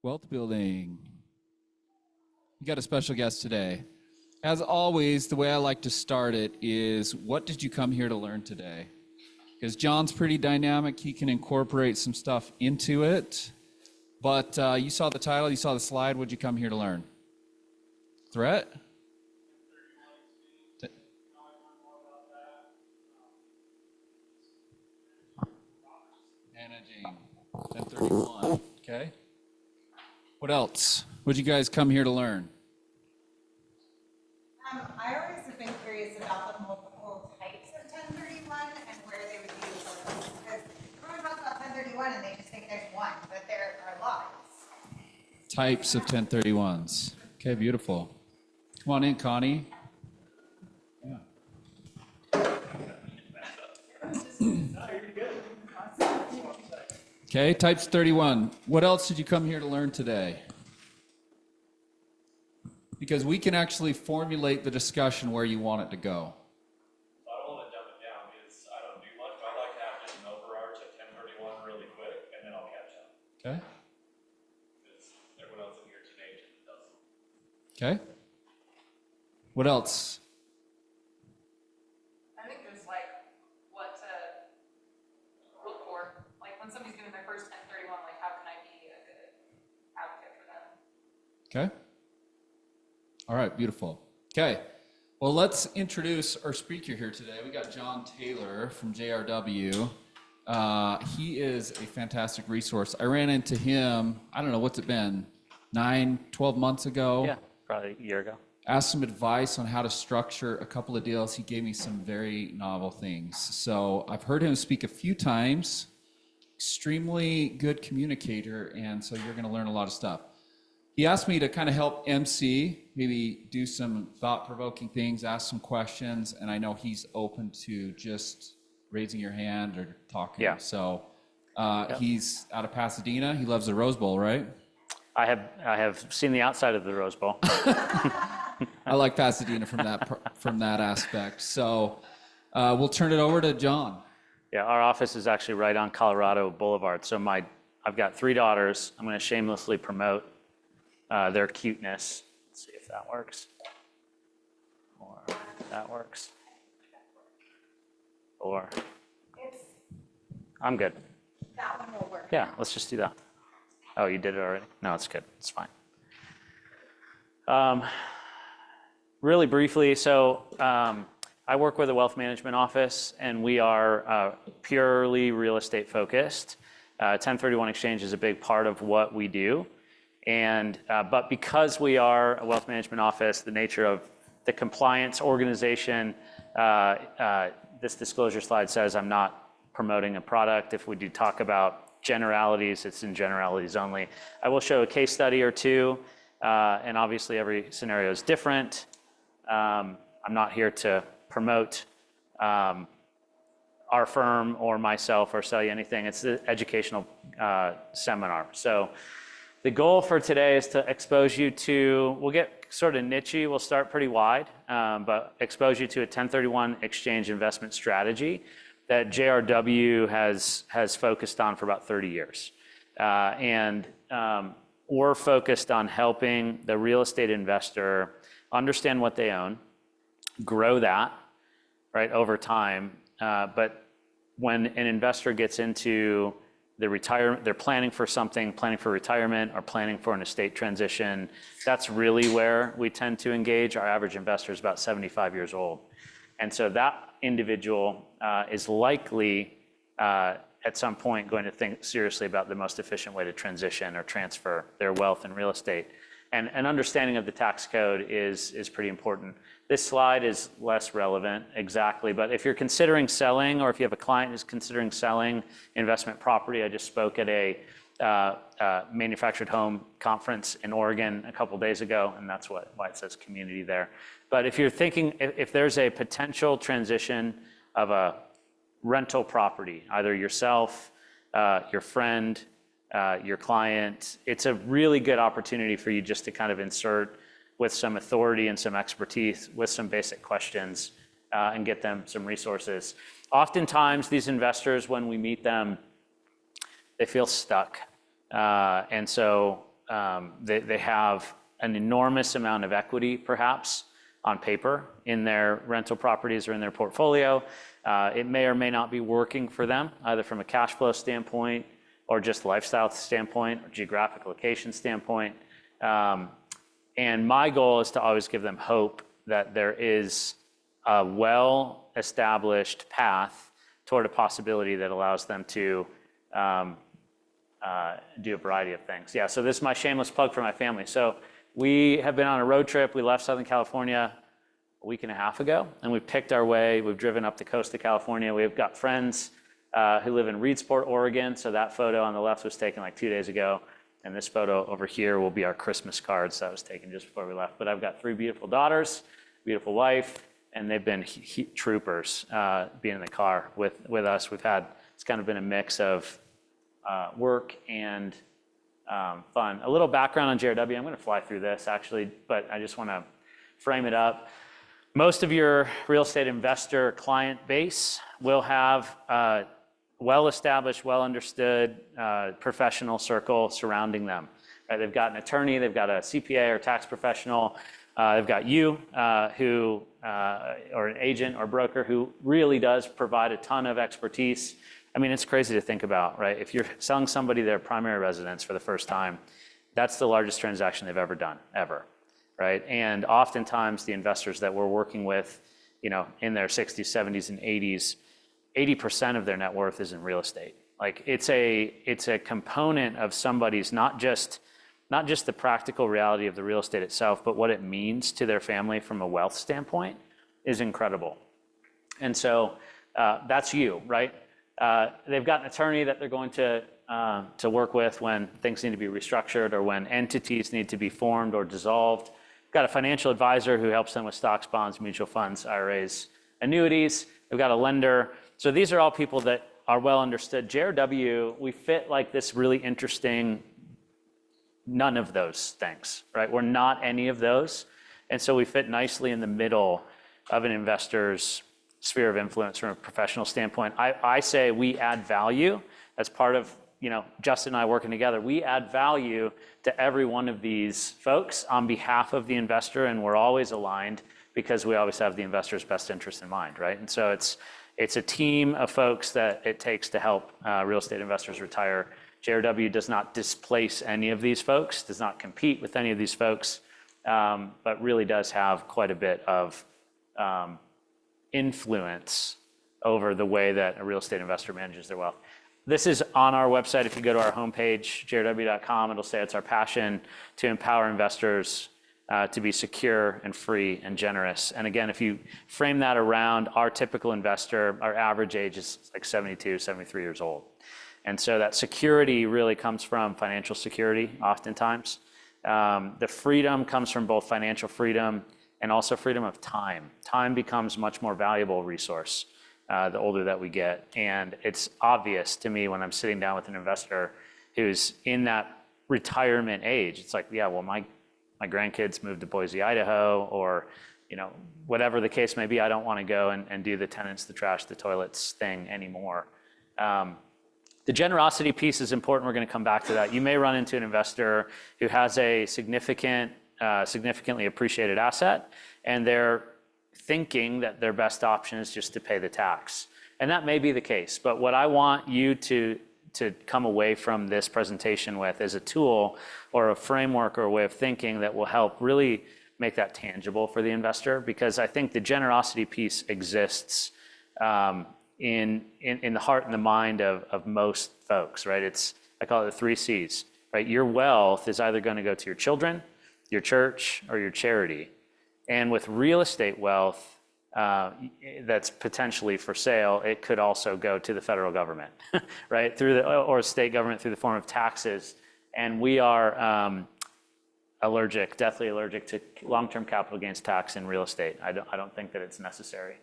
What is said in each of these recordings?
Wealth building. You got a special guest today. As always, the way I like to start it is, what did you come here to learn today? Because John's pretty dynamic. He can incorporate some stuff into it. But you saw the title, you saw the slide. What'd you come here to learn? Threat? Managing 1031. Okay. What else? What'd you guys come here to learn? I always have been curious about the multiple types of 1031 and where they would be used. Because everyone talks about 1031 and they just think there's one, but there are lots. Types of 1031s. Okay, beautiful. Come on in, Connie. Yeah. Okay, types 31. What else did you come here to learn today? Because we can actually formulate the discussion where you want it to go. So I don't want to dumb it down because I don't do much, but I'd like to have just an overarch of 1031 really quick, and then I'll catch up. Okay. Because everyone else in here today doesn't. Okay. What else? I think there's like what to look for. Like when somebody's doing their first 1031, like how can I be a good advocate for them? Okay. All right, beautiful. Okay. Well, let's introduce our speaker here today. We got John Taylor from JRW. He is a fantastic resource. I ran into him, I don't know, what's it been, 12 months ago? Yeah, probably a year ago. Asked some advice on how to structure a couple of deals. He gave me some very novel things. So I've heard him speak a few times. Extremely good communicator, and so you're going to learn a lot of stuff. He asked me to kind of help MC, maybe do some thought-provoking things, ask some questions, and I know he's open to just raising your hand or talking. Yeah. So he's out of Pasadena. He loves the Rose Bowl, right? I have seen the outside of the Rose Bowl. I like Pasadena from that aspect. So we'll turn it over to John. Yeah, our office is actually right on Colorado Boulevard. So I've got 3 daughters. I'm going to shamelessly promote their cuteness. Let's see if that works. Or that works. Or I'm good. That one will work. Yeah, let's just do that. Oh, you did it already? No, it's good. It's fine. Really briefly, so I work with a wealth management office, and we are purely real estate focused. 1031 exchange is a big part of what we do. But because we are a wealth management office, the nature of the compliance organization, this disclosure slide says I'm not promoting a product. If we do talk about generalities, it's in generalities only. I will show a case study or two, and obviously every scenario is different. I'm not here to promote our firm or myself or sell you anything. It's an educational seminar. So the goal for today is to expose you to, we'll get sort of niche-y, we'll start pretty wide, but expose you to a 1031 exchange investment strategy that JRW has focused on for about 30 years. We're focused on helping the real estate investor understand what they own, grow that, right, over time. But when an investor gets into they're planning for something, planning for retirement or planning for an estate transition, that's really where we tend to engage. Our average investor is about 75 years old. And so that individual is likely at some point going to think seriously about the most efficient way to transition or transfer their wealth in real estate. And an understanding of the tax code is pretty important. This slide is less relevant exactly, but if you're considering selling, or if you have a client who's considering selling investment property, I just spoke at a manufactured home conference in Oregon a couple days ago, and that's why it says community there. But if you're thinking, if there's a potential transition of a rental property, either yourself, your friend, your client, it's a really good opportunity for you just to kind of insert with some authority and some expertise with some basic questions and get them some resources. Oftentimes, these investors, when we meet them, they feel stuck. And so they have an enormous amount of equity, perhaps, on paper in their rental properties or in their portfolio. It may or may not be working for them, either from a cash flow standpoint or just lifestyle standpoint or geographic location standpoint. And my goal is to always give them hope that there is a well-established path toward a possibility that allows them to do a variety of things. Yeah, so this is my shameless plug for my family. So we have been on a road trip. We left Southern California a week and a half ago, and we picked our way. We've driven up the coast of California. We've got friends who live in Reedsport, Oregon. So that photo on the left was taken like 2 days ago. And this photo over here will be our Christmas cards that was taken just before we left. But I've got 3 beautiful daughters, beautiful wife, and they've been troopers being in the car with us. It's kind of been a mix of work and fun. A little background on JRW. I'm going to fly through this actually, but I just want to frame it up. Most of your real estate investor client base will have a well-established, well-understood professional circle surrounding them. Right? They've got an attorney, they've got a CPA or tax professional, they've got you who, or an agent or broker who really does provide a ton of expertise. I mean, it's crazy to think about, right? If you're selling somebody their primary residence for the first time, that's the largest transaction they've ever done, ever, right? And oftentimes the investors that we're working with, you know, in their 60s, 70s, and 80s, 80% of their net worth is in real estate. Like it's a component of somebody's not just the practical reality of the real estate itself, but what it means to their family from a wealth standpoint is incredible. And so that's you, right? They've got an attorney that they're going to work with when things need to be restructured or when entities need to be formed or dissolved. Got a financial advisor who helps them with stocks, bonds, mutual funds, IRAs, annuities. They've got a lender. So these are all people that are well understood. JRW, we fit like this really interesting, none of those things, right? We're not any of those. And so we fit nicely in the middle of an investor's sphere of influence from a professional standpoint. I say we add value as part of, you know, Justin and I working together. We add value to every one of these folks on behalf of the investor, and we're always aligned because we always have the investor's best interest in mind, right? And so it's a team of folks that it takes to help real estate investors retire. JRW does not displace any of these folks, does not compete with any of these folks, but really does have quite a bit of influence over the way that a real estate investor manages their wealth. This is on our website. If you go to our homepage, jrw.com, it'll say it's our passion to empower investors to be secure and free and generous. And again, if you frame that around our typical investor, our average age is like 72, 73 years old. And so that security really comes from financial security oftentimes. The freedom comes from both financial freedom and also freedom of time. Time becomes much more valuable resource the older that we get. And it's obvious to me when I'm sitting down with an investor who's in that retirement age. It's like, yeah, well, my grandkids moved to Boise, Idaho, or, you know, whatever the case may be, I don't want to go and do the tenants, the trash, the toilets thing anymore. The generosity piece is important. We're going to come back to that. You may run into an investor who has a significantly appreciated asset, and they're thinking that their best option is just to pay the tax. And that may be the case, but what I want you to come away from this presentation with is a tool or a framework or a way of thinking that will help really make that tangible for the investor, because I think the generosity piece exists in the heart and the mind of most folks, right? I call it the 3 C's, right? Your wealth is either going to go to your children, your church, or your charity. And with real estate wealth that's potentially for sale, it could also go to the federal government, right? Or state government through the form of taxes. And we are deathly allergic to long-term capital gains tax in real estate. I don't think that it's necessary.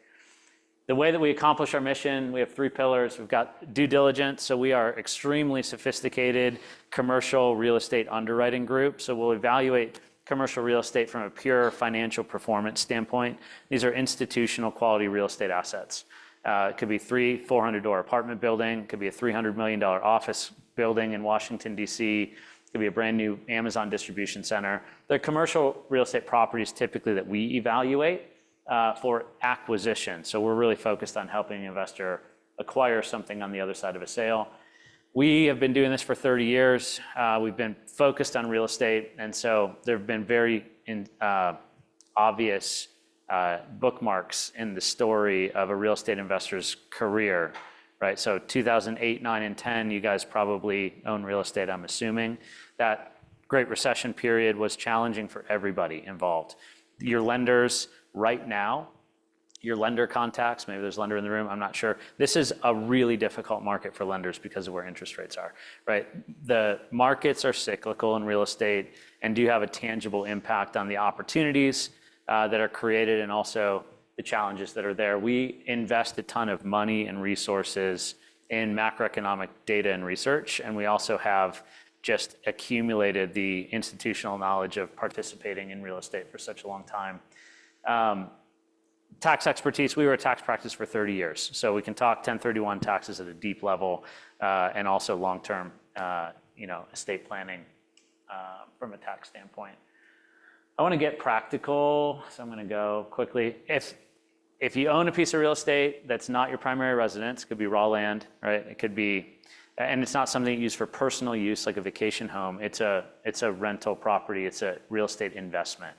The way that we accomplish our mission, we have 3 pillars. We've got due diligence. So we are extremely sophisticated commercial real estate underwriting group. So we'll evaluate commercial real estate from a pure financial performance standpoint. These are institutional quality real estate assets. It could be 400-door apartment building. It could be a $300 million office building in Washington, D.C. It could be a brand new Amazon distribution center. The commercial real estate properties typically that we evaluate for acquisition. So we're really focused on helping an investor acquire something on the other side of a sale. We have been doing this for 30 years. We've been focused on real estate. And so there have been very obvious bookmarks in the story of a real estate investor's career, right? So 2008, 9, and 10, you guys probably own real estate, I'm assuming. That Great Recession period was challenging for everybody involved. Your lenders right now, your lender contacts, maybe there's a lender in the room, I'm not sure. This is a really difficult market for lenders because of where interest rates are, right? The markets are cyclical in real estate and do have a tangible impact on the opportunities that are created and also the challenges that are there. We invest a ton of money and resources in macroeconomic data and research, and we also have just accumulated the institutional knowledge of participating in real estate for such a long time. Tax expertise, we were a tax practice for 30 years, so we can talk 1031 taxes at a deep level and also long-term estate planning from a tax standpoint. I want to get practical, so I'm going to go quickly. If you own a piece of real estate that's not your primary residence, it could be raw land, right? It could be, and it's not something you use for personal use like a vacation home. It's a rental property. It's a real estate investment.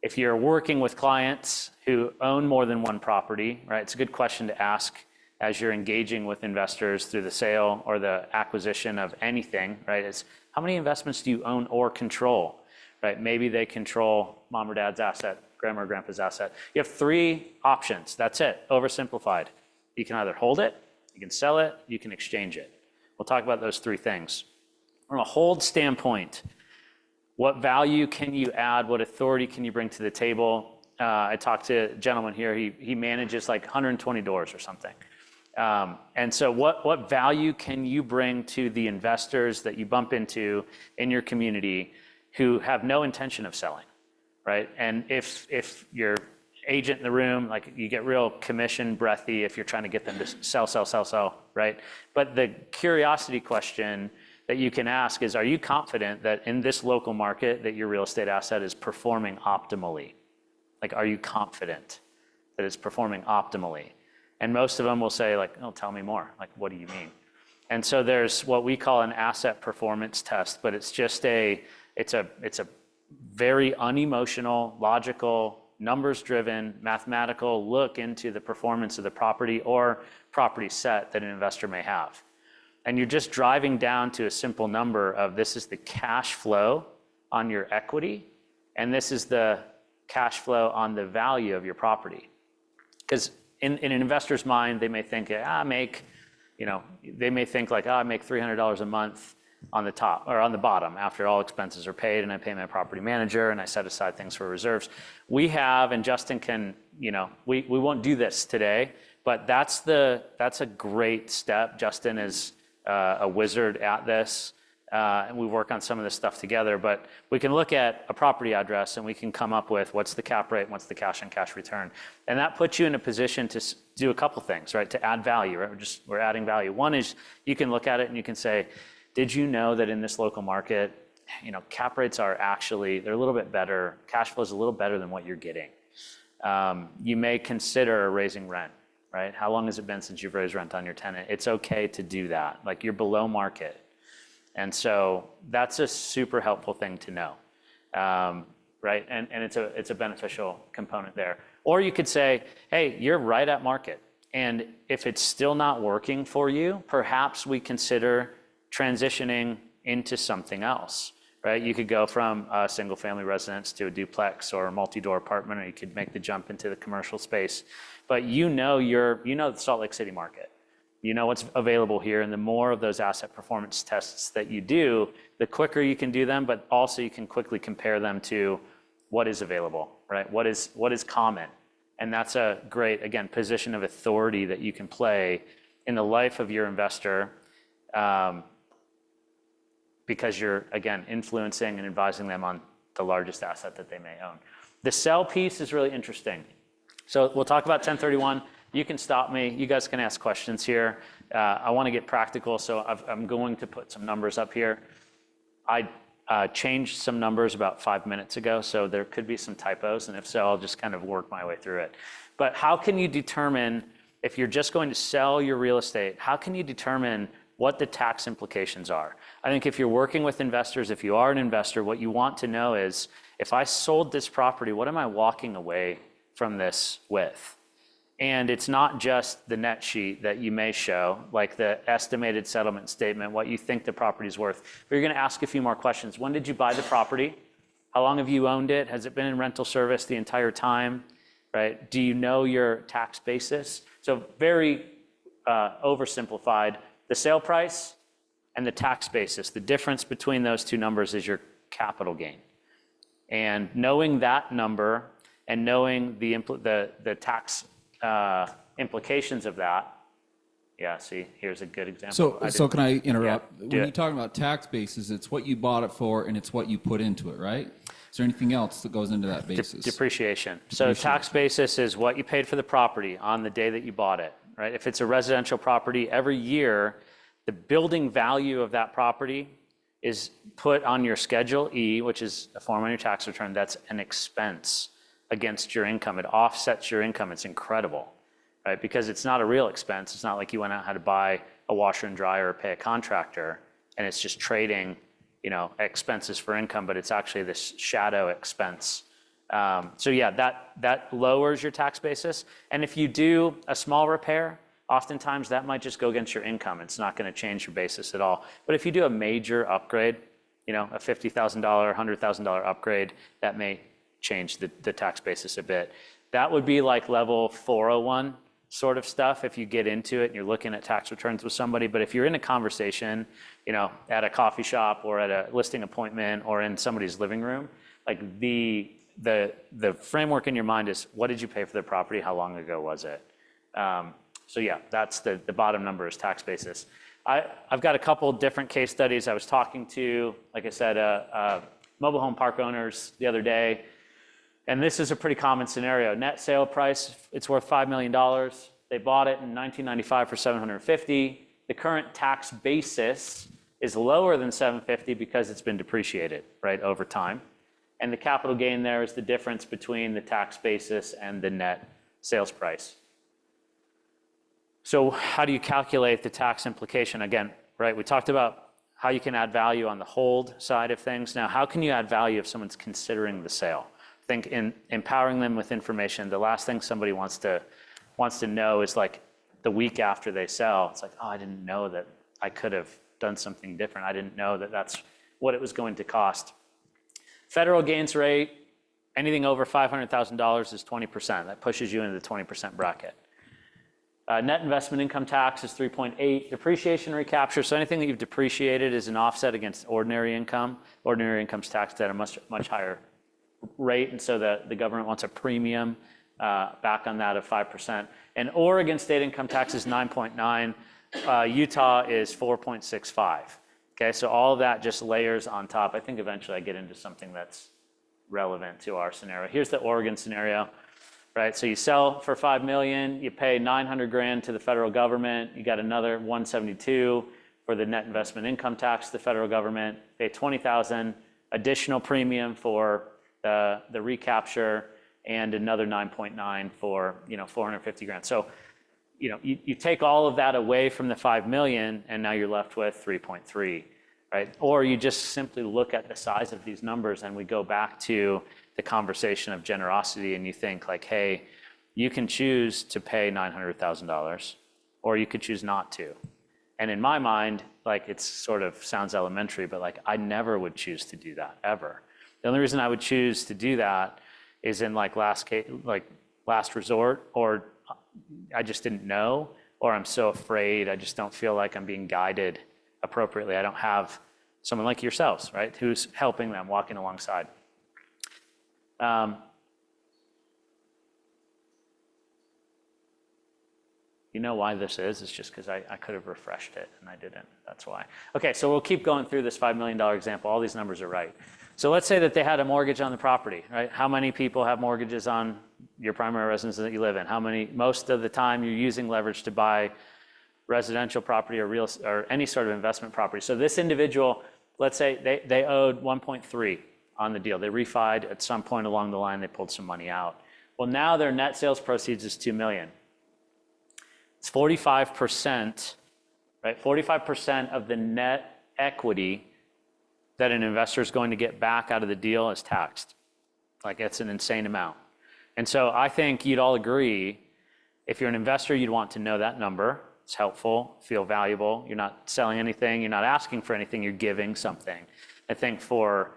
If you're working with clients who own more than one property, right? It's a good question to ask as you're engaging with investors through the sale or the acquisition of anything, right? It's how many investments do you own or control, right? Maybe they control mom or dad's asset, grandma or grandpa's asset. You have 3 options. That's it, oversimplified. You can either hold it, you can sell it, you can exchange it. We'll talk about those 3 things. From a hold standpoint, what value can you add? What authority can you bring to the table? I talked to a gentleman here. He manages like 120 doors or something. And so what value can you bring to the investors that you bump into in your community who have no intention of selling, right? And if your agent in the room, like you get real commission breathy if you're trying to get them to sell, right? But the curiosity question that you can ask is, are you confident that in this local market that your real estate asset is performing optimally? Like, are you confident that it's performing optimally? And most of them will say like, oh, tell me more. Like, what do you mean? And so there's what we call an asset performance test, but it's just it's a very unemotional, logical, numbers-driven, mathematical look into the performance of the property or property set that an investor may have. And you're just driving down to a simple number of this is the cash flow on your equity, and this is the cash flow on the value of your property. Because in an investor's mind, they may think, I make $300 a month on the top or on the bottom after all expenses are paid, and I pay my property manager and I set aside things for reserves. We have, and Justin can, we won't do this today, but that's a great step. Justin is a wizard at this, and we work on some of this stuff together, but we can look at a property address and we can come up with what's the cap rate and what's the cash on cash return. And that puts you in a position to do a couple things, right? To add value, right? We're adding value. One is you can look at it and you can say, did you know that in this local market, cap rates are actually, they're a little bit better, cash flow is a little better than what you're getting. You may consider raising rent, right? How long has it been since you've raised rent on your tenant? It's okay to do that. Like, you're below market. And so that's a super helpful thing to know, right? And it's a beneficial component there. Or you could say, hey, you're right at market. And if it's still not working for you, perhaps we consider transitioning into something else, right? You could go from a single family residence to a duplex or a multi-door apartment, or you could make the jump into the commercial space. But the Salt Lake City market. You know what's available here, and the more of those asset performance tests that you do, the quicker you can do them, but also you can quickly compare them to what is available, right? What is common? And that's a great, again, position of authority that you can play in the life of your investor, because you're, again, influencing and advising them on the largest asset that they may own. The sell piece is really interesting. So we'll talk about 1031. You can stop me. You guys can ask questions here. I want to get practical, so I'm going to put some numbers up here. I changed some numbers about 5 minutes ago, so there could be some typos, and if so, I'll just kind of work my way through it. But how can you determine, if you're just going to sell your real estate, how can you determine what the tax implications are? I think if you're working with investors, if you are an investor, what you want to know is, if I sold this property, what am I walking away from this with? And it's not just the net sheet that you may show, like the estimated settlement statement, what you think the property's worth. But you're going to ask a few more questions. When did you buy the property? How long have you owned it? Has it been in rental service the entire time? Right? Do you know your tax basis? So very oversimplified, the sale price and the tax basis, the difference between those two numbers is your capital gain. And knowing that number and knowing the tax implications of that. Yeah, see, here's a good example. So can I interrupt? Yeah, When do you're it. talking about tax basis, it's what you bought it for and it's what you put into it, right? Is there anything else that goes into that basis? Depreciation. So tax basis is what you paid for the property on the day that you bought it, right? If it's a residential property, every year, the building value of that property is put on your Schedule E, which is a form on your tax return. That's an expense against your income. It offsets your income. It's incredible, right? Because it's not a real expense. It's not like you went out and had to buy a washer and dryer or pay a contractor, and it's just trading, expenses for income, but it's actually this shadow expense. So yeah, that lowers your tax basis. And if you do a small repair, oftentimes that might just go against your income. It's not going to change your basis at all. But if you do a major upgrade, a $50,000, $100,000 upgrade, that may change the tax basis a bit. That would be like level 401 sort of stuff if you get into it and you're looking at tax returns with somebody. But if you're in a conversation, at a coffee shop or at a listing appointment or in somebody's living room, like the framework in your mind is, what did you pay for the property? How long ago was it? So yeah, that's the bottom number is tax basis. I've got a couple different case studies. I was talking to, like I said, mobile home park owners the other day. And this is a pretty common scenario. Net sale price, it's worth $5 million. They bought it in 1995 for $750. The current tax basis is lower than $750 because it's been depreciated, right, over time. And the capital gain there is the difference between the tax basis and the net sales price. So how do you calculate the tax implication? Again, right, we talked about how you can add value on the hold side of things. Now, how can you add value if someone's considering the sale? I think in empowering them with information, the last thing somebody wants to know is like the week after they sell, it's like, oh, I didn't know that I could have done something different. I didn't know that that's what it was going to cost. Federal gains rate, anything over $500,000 is 20%. That pushes you into the 20% bracket. Net investment income tax is 3.8. Depreciation recapture, so anything that you've depreciated is an offset against ordinary income. Ordinary income's taxed at a much higher rate, and so the government wants a premium back on that of 5%. And Oregon state income tax is 9.9. Utah is 4.65. Okay, so all of that just layers on top. I think eventually I get into something that's relevant to our scenario. Here's the Oregon scenario, right? So you sell for $5 million, you pay $900,000 to the federal government, you got another $172 for the net investment income tax to the federal government, pay $20,000 additional premium for the recapture, and another 9.9 for $450,000. So you take all of that away from the 5 million, and now you're left with 3.3, right? Or you just simply look at the size of these numbers, and we go back to the conversation of generosity, and you think like, hey, you can choose to pay $900,000, or you could choose not to. And in my mind, like, it sort of sounds elementary, but like, I never would choose to do that ever. The only reason I would choose to do that is in like last resort, or I just didn't know, or I'm so afraid, I just don't feel like I'm being guided appropriately. I don't have someone like yourselves, right, who's helping them, walking alongside. You know why this is? It's just because I could have refreshed it and I didn't. That's why. Okay, so we'll keep going through this $5 million example. All these numbers are right. So let's say that they had a mortgage on the property, right? How many people have mortgages on your primary residence that you live in? How many? Most of the time you're using leverage to buy residential property or any sort of investment property. So this individual let's say they owed 1.3 on the deal. They refied at some point along the line, they pulled some money out. Well, now their net sales proceeds is 2 million. It's 45%, right? 45% of the net equity that an investor is going to get back out of the deal is taxed. Like, it's an insane amount. And so I think you'd all agree, if you're an investor, you'd want to know that number. It's helpful, feel valuable. You're not selling anything, you're not asking for anything, you're giving something. I think for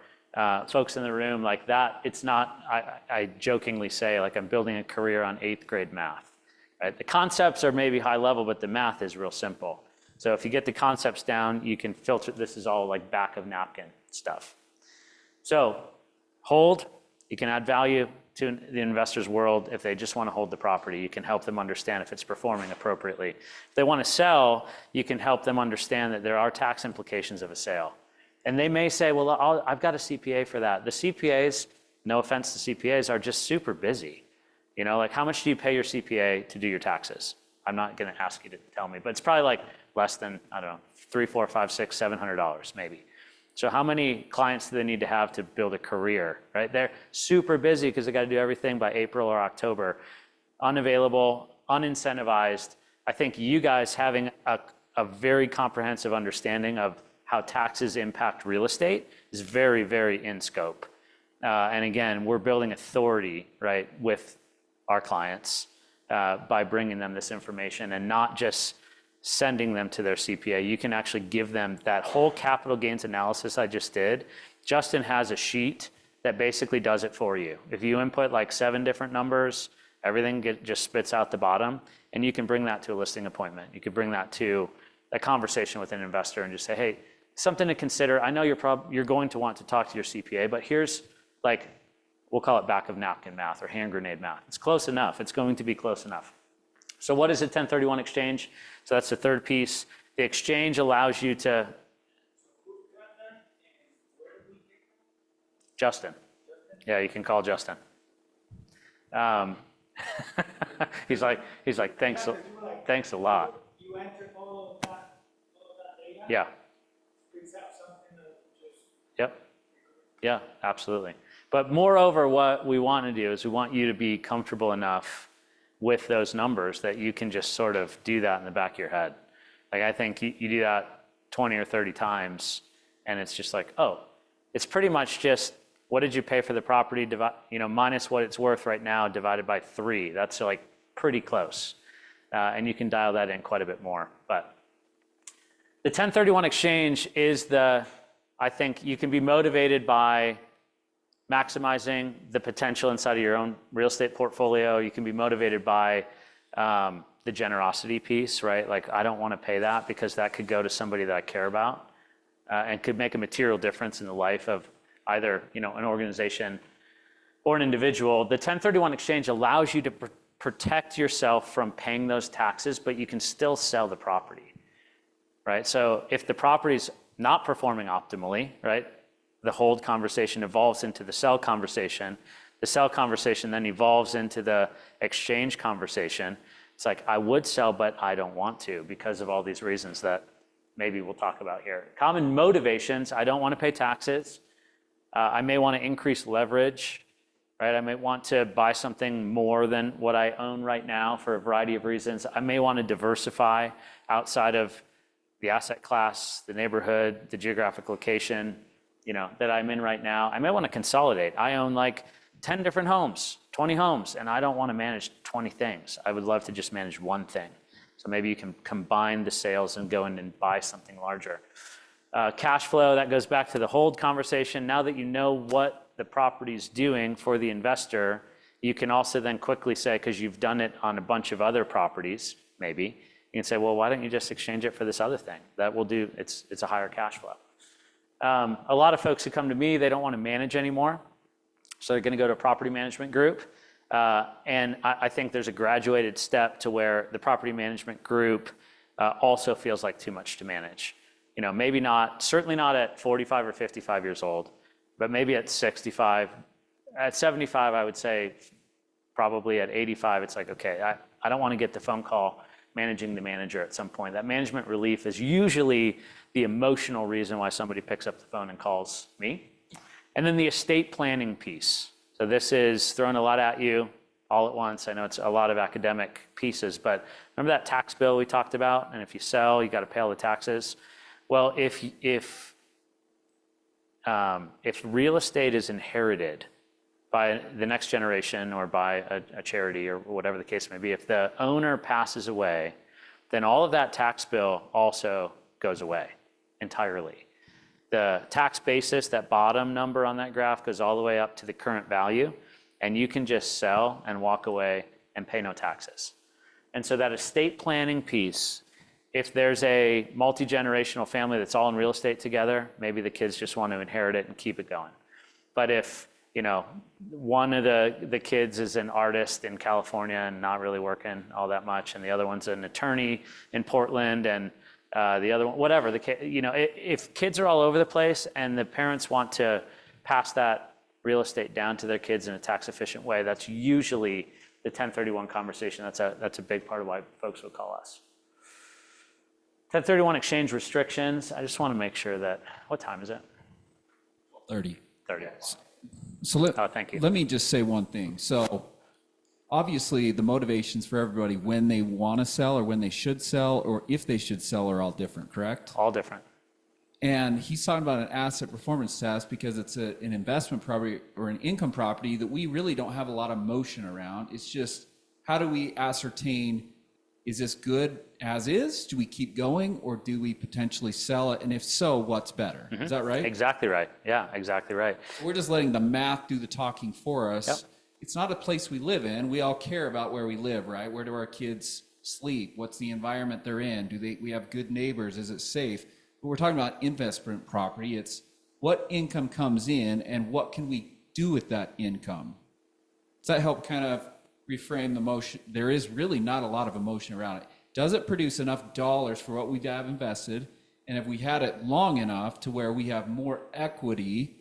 folks in the room like that, it's not, I jokingly say, like, I'm building a career on 8th grade math. Right? The concepts are maybe high level, but the math is real simple. So if you get the concepts down, you can filter. This is all like back of napkin stuff. So hold, you can add value to the investor's world. If they just want to hold the property, you can help them understand if it's performing appropriately. If they want to sell, you can help them understand that there are tax implications of a sale. And they may say, well, I've got a CPA for that. The CPAs, no offense to CPAs, are just super busy. You know, like, how much do you pay your CPA to do your taxes? I'm not going to ask you to tell me, but it's probably like less than, I don't know, $300, $400, $500, $600, $700 maybe. So how many clients do they need to have to build a career, right? They're super busy because they got to do everything by April or October. Unavailable, unincentivized. I think you guys having a very comprehensive understanding of how taxes impact real estate is very, very in scope. And again, we're building authority, right, with our clients by bringing them this information and not just sending them to their CPA. You can actually give them that whole capital gains analysis I just did. Justin has a sheet that basically does it for you. If you input like 7 different numbers, everything just spits out the bottom, and you can bring that to a listing appointment. You could bring that to a conversation with an investor and just say, hey, something to consider. I know you're going to want to talk to your CPA, but here's, like, we'll call it back of napkin math or hand grenade math. It's close enough. It's going to be close enough. So what is a 1031 exchange? So that's the third piece. The exchange allows you to... Justin. Yeah, you can call Justin. He's like, thanks a lot. You enter all of that data? Yeah. Is that something that just... Yep. Yeah, absolutely. But moreover, what we want to do is we want you to be comfortable enough with those numbers that you can just sort of do that in the back of your head. Like, I think you do that 20 or 30 times, and it's just like, oh, it's pretty much just, what did you pay for the property, minus what it's worth right now, divided by 3. That's like pretty close. And you can dial that in quite a bit more. But the 1031 exchange is I think you can be motivated by maximizing the potential inside of your own real estate portfolio. You can be motivated by the generosity piece, right? Like, I don't want to pay that because that could go to somebody that I care about and could make a material difference in the life of either, an organization or an individual. The 1031 exchange allows you to protect yourself from paying those taxes, but you can still sell the property, right? So if the property's not performing optimally, right, the hold conversation evolves into the sell conversation. The sell conversation then evolves into the exchange conversation. It's like, I would sell, but I don't want to because of all these reasons that maybe we'll talk about here. Common motivations: I don't want to pay taxes. I may want to increase leverage, right? I may want to buy something more than what I own right now for a variety of reasons. I may want to diversify outside of the asset class, the neighborhood, the geographic location, that I'm in right now. I may want to consolidate. I own like 10 different homes, 20 homes, and I don't want to manage 20 things. I would love to just manage one thing. So maybe you can combine the sales and go in and buy something larger. Cash flow, that goes back to the hold conversation. Now that you know what the property's doing for the investor, you can also then quickly say, because you've done it on a bunch of other properties, maybe, you can say, well, why don't you just exchange it for this other thing? That will do, it's a higher cash flow. A lot of folks who come to me, they don't want to manage anymore. So they're going to go to a property management group. And I think there's a graduated step to where the property management group also feels like too much to manage. Maybe not, certainly not at 45 or 55 years old, but maybe at 65. At 75, I would say probably at 85, it's like, okay, I don't want to get the phone call managing the manager at some point. That management relief is usually the emotional reason why somebody picks up the phone and calls me. And then the estate planning piece. So this is throwing a lot at you all at once. I know it's a lot of academic pieces, but remember that tax bill we talked about? And if you sell, you got to pay all the taxes. Well, if real estate is inherited by the next generation or by a charity or whatever the case may be, if the owner passes away, then all of that tax bill also goes away entirely. The tax basis, that bottom number on that graph, goes all the way up to the current value, and you can just sell and walk away and pay no taxes. And so that estate planning piece, if there's a multi-generational family that's all in real estate together, maybe the kids just want to inherit it and keep it going. But if, you know, one of the kids is an artist in California and not really working all that much, and the other one's an attorney in Portland, and the other one, whatever, you know, if kids are all over the place and the parents want to pass that real estate down to their kids in a tax efficient way, that's usually the 1031 conversation. That's a big part of why folks would call us. 1031 exchange restrictions. I just want to make sure that, what time is it? 30. 30. So Thank you. let me just say one thing. So obviously the motivations for everybody when they want to sell or when they should sell or if they should sell are all different, correct? All different. And he's talking about an asset performance test because it's an investment property or an income property that we really don't have a lot of motion around. It's just, how do we ascertain, is this good as is? Do we keep going or do we potentially sell it? And if so, what's better? Is that right? Exactly right. Yeah, exactly right. We're just letting the math do the talking for us. Yep. It's not a place we live in. We all care about where we live, right? Where do our kids sleep? What's the environment they're in? We have good neighbors? Is it safe? But we're talking about investment property. It's what income comes in and what can we do with that income? Does that help kind of reframe the motion? There is really not a lot of emotion around it. Does it produce enough dollars for what we have invested? And if we had it long enough to where we have more equity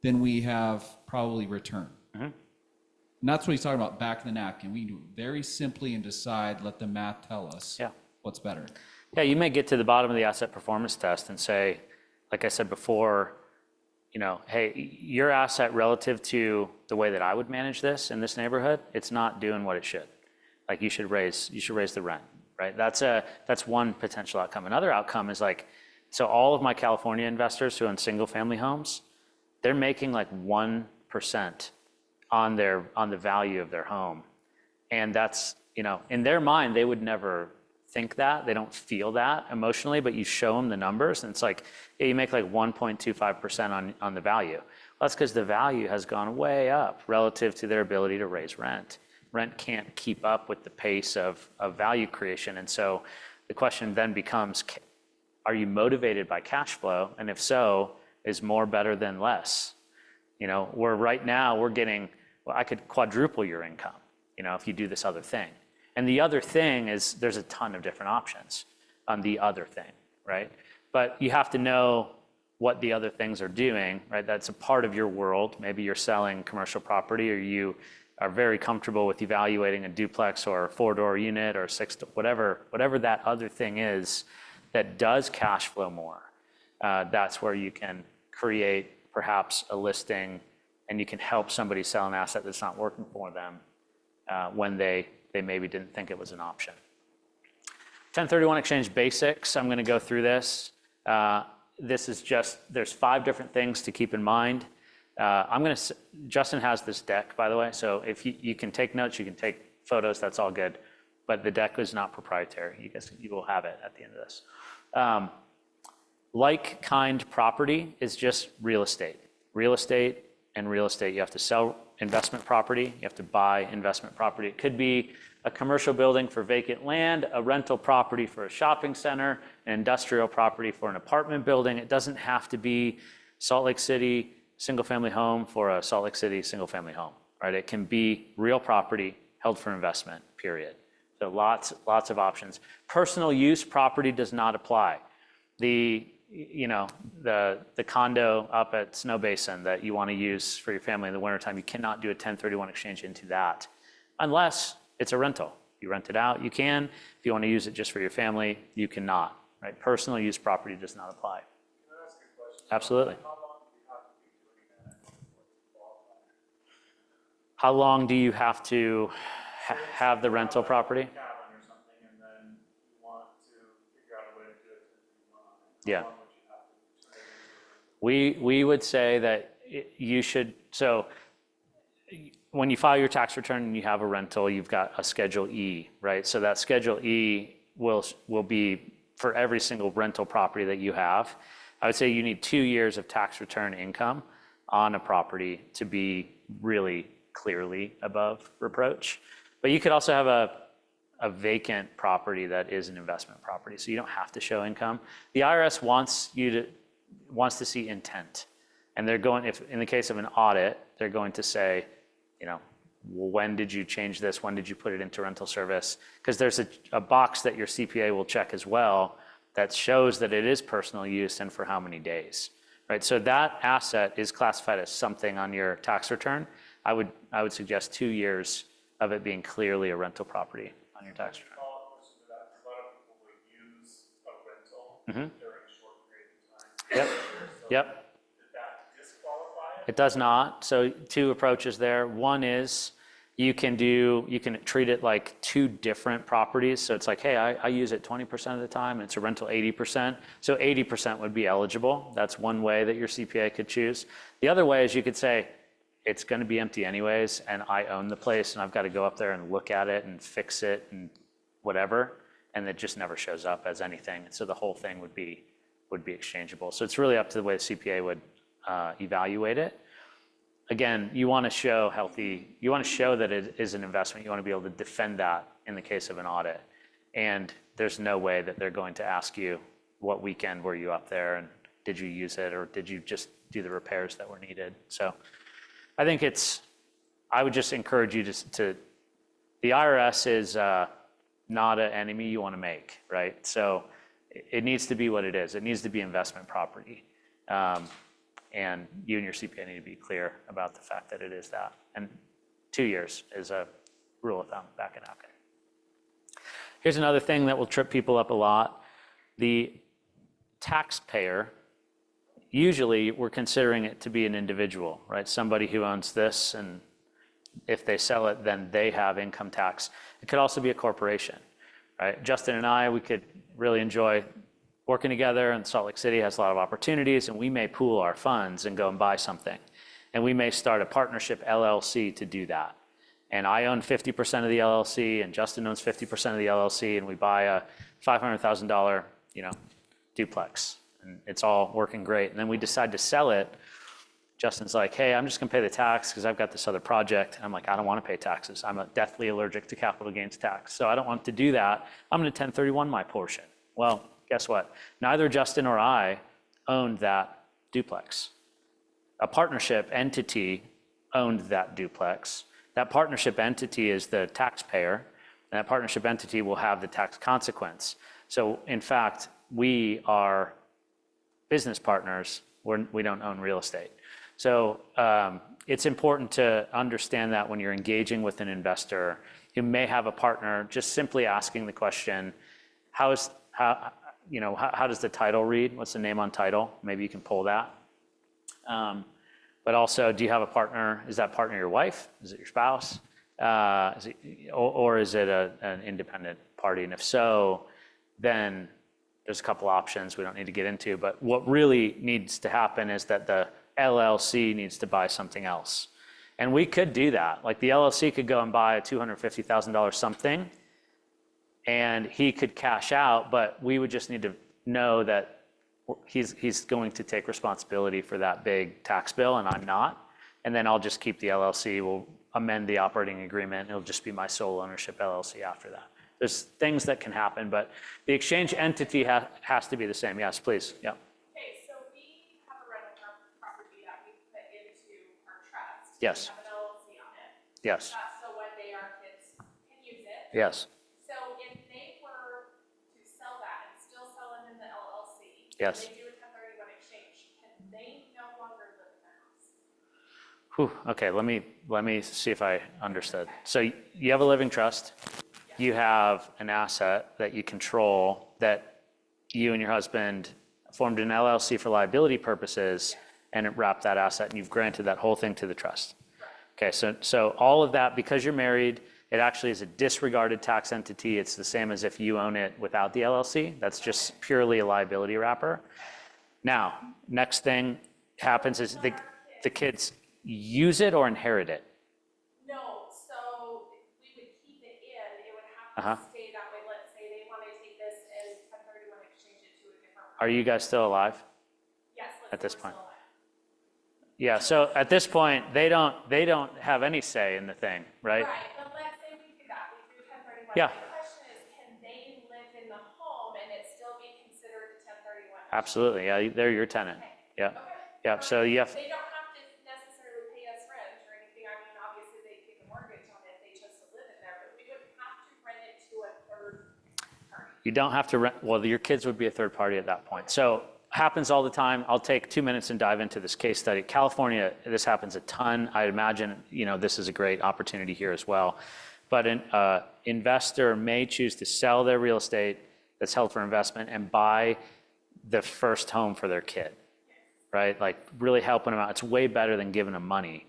than we have probably return? And that's what he's talking about, back of the napkin. We can do it very simply and decide, let the math tell us what's better. Yeah, you may get to the bottom of the asset performance test and say, like I said before, you know, hey, your asset relative to the way that I would manage this in this neighborhood, it's not doing what it should. Like you should raise the rent, right? That's one potential outcome. Another outcome is like, so all of my California investors who own single family homes, they're making like 1% on the value of their home. And that's, you know, in their mind, they would never think that. They don't feel that emotionally, but you show them the numbers and it's like, yeah, you make like 1.25% on the value. Well, that's because the value has gone way up relative to their ability to raise rent. Rent can't keep up with the pace of value creation. And so the question then becomes, are you motivated by cash flow? And if so, is more better than less? You know, right now we're getting, well, I could quadruple your income, you know, if you do this other thing. And the other thing is there's a ton of different options on the other thing, right? But you have to know what the other things are doing, right? That's a part of your world. Maybe you're selling commercial property or you are very comfortable with evaluating a duplex or a 4-door unit or whatever that other thing is that does cash flow more. That's where you can create perhaps a listing and you can help somebody sell an asset that's not working for them when they maybe didn't think it was an option. 1031 exchange basics, I'm gonna go through this. This is just, there's 5 different things to keep in mind. Justin has this deck, by the way, so if you can take notes, you can take photos, that's all good. But the deck is not proprietary. You will have it at the end of this. Like kind property is just real estate. Real estate and real estate. You have to sell investment property. You have to buy investment property. It could be a commercial building for vacant land, a rental property for a shopping center, an industrial property for an apartment building. It doesn't have to be Salt Lake City single family home for a Salt Lake City single family home, right? It can be real property held for investment, period. So lots of options. Personal use property does not apply. The condo up at Snow Basin that you want to use for your family in the wintertime, you cannot do a 1031 exchange into that unless it's a rental, If you rent it out, you can. If you want to use it just for your family, you cannot, right? Personal use property does not apply. Can I ask a question? Absolutely. How long do you have to be doing that to qualify? How long do you have to have the rental property? Cabin or something, and then you want to figure out a way to do it. Yeah. How long would you have to turn it into? We would say that you should, so when you file your tax return and you have a rental, you've got a Schedule E, right? So that Schedule E will be for every single rental property that you have. I would say you need 2 years of tax return income on a property to be really clearly above reproach. But you could also have a vacant property that is an investment property, so you don't have to show income. The IRS wants to see intent. And they're going, if in the case of an audit, they're going to say, you know, well, when did you change this? When did you put it into rental service? Because there's a box that your CPA will check as well that shows that it is personal use and for how many days, right? So that asset is classified as something on your tax return. I would suggest 2 years of it being clearly a rental property on your tax return. Follow-up question to that, 'cause a lot of people would use a rental Mhm. during a short period of time. Yep. So Yep. Did that disqualify it? It does not. So 2 approaches there. One is you can treat it like 2 different properties. So it's like, hey, I use it 20% of the time and it's a rental 80%. So 80% would be eligible. That's one way that your CPA could choose. The other way is you could say, it's going to be empty anyways, and I own the place and I've got to go up there and look at it and fix it and whatever. And it just never shows up as anything. So the whole thing would be exchangeable. So it's really up to the way the CPA would evaluate it. Again, you want to show that it is an investment. You want to be able to defend that in the case of an audit. And there's no way that they're going to ask you, what weekend were you up there and did you use it or did you just do the repairs that were needed? So I think I would just encourage you to the IRS is not an enemy you want to make, right? So it needs to be what it is. It needs to be investment property. And you and your CPA need to be clear about the fact that it is that. And 2 years is a rule of thumb back in napkin. Here's another thing that will trip people up a lot. The taxpayer, usually we're considering it to be an individual, right? Somebody who owns this, and if they sell it, then they have income tax. It could also be a corporation, right? Justin and I, we could really enjoy working together, and Salt Lake City has a lot of opportunities, and we may pool our funds and go and buy something. And we may start a partnership LLC to do that. And I own 50% of the LLC, and Justin owns 50% of the LLC, and we buy a $500,000, duplex. And it's all working great. And then we decide to sell it. Justin's like, hey, I'm just gonna pay the tax because I've got this other project. And I'm like, I don't want to pay taxes. I'm deathly allergic to capital gains tax. So I don't want to do that. I'm gonna 1031 my portion. Well, guess what? Neither Justin or I owned that duplex. A partnership entity owned that duplex. That partnership entity is the taxpayer, and that partnership entity will have the tax consequence. So in fact, we are business partners. We don't own real estate. So it's important to understand that when you're engaging with an investor who may have a partner, just simply asking the question, how does the title read? What's the name on title? Maybe you can pull that. But also, do you have a partner? Is that partner your wife? Is it your spouse? Or is it an independent party? And if so, then there's a couple options we don't need to get into. But what really needs to happen is that the LLC needs to buy something else. And we could do that. Like the LLC could go and buy a $250,000 something, and he could cash out, but we would just need to know that he's going to take responsibility for that big tax bill, and I'm not. And then I'll just keep the LLC. We'll amend the operating agreement. It'll just be my sole ownership LLC after that. There's things that can happen, but the exchange entity has to be the same. Yes, please. Yeah. Okay, so we have a rental property that we put into our trust. Yes. We have an LLC on it. Yes. So one day our kids can use it. Yes. So if they were to sell that and still sell it in the LLC. Yes. They do a 1031 exchange, can they no longer live in the house? Whew. Okay, let me see if I understood. So you have a living trust. you have an asset that you control that you and your husband formed an LLC for liability purposes and it wrapped that asset and you've granted that whole thing to the trust. Okay, so all of that, because you're married, it actually is a disregarded tax entity. It's the same as if you own it without the LLC. That's just purely a liability wrapper. Now, next thing happens is the kids use it or inherit it. No, so we would keep it in, it would Uh-huh. have to stay that way, let's say they want to take this and 1031 exchange it to a different. Are you guys still alive? Yes, let's at say this we're point? still alive. Yeah, so at this point, they don't have any say in the thing, right? Right, but let's say we do that, we do 1031. Yeah. My question is, can they live in the home and it still be considered a 1031? Absolutely, yeah, they're your tenant. Yeah, yeah, so you have, They don't have to necessarily pay us rent or anything, I mean, obviously they pay the mortgage on it, they chose to live in there, but we wouldn't have to rent it to a third party. you don't have to rent, well, your kids would be a third party at that point. So happens all the time. I'll take 2 minutes and dive into this case study. California, this happens a ton. I imagine, this is a great opportunity here as well. But an investor may choose to sell their real estate that's held for investment and buy the first home for their kid, right? Like really helping them out. It's way better than giving them money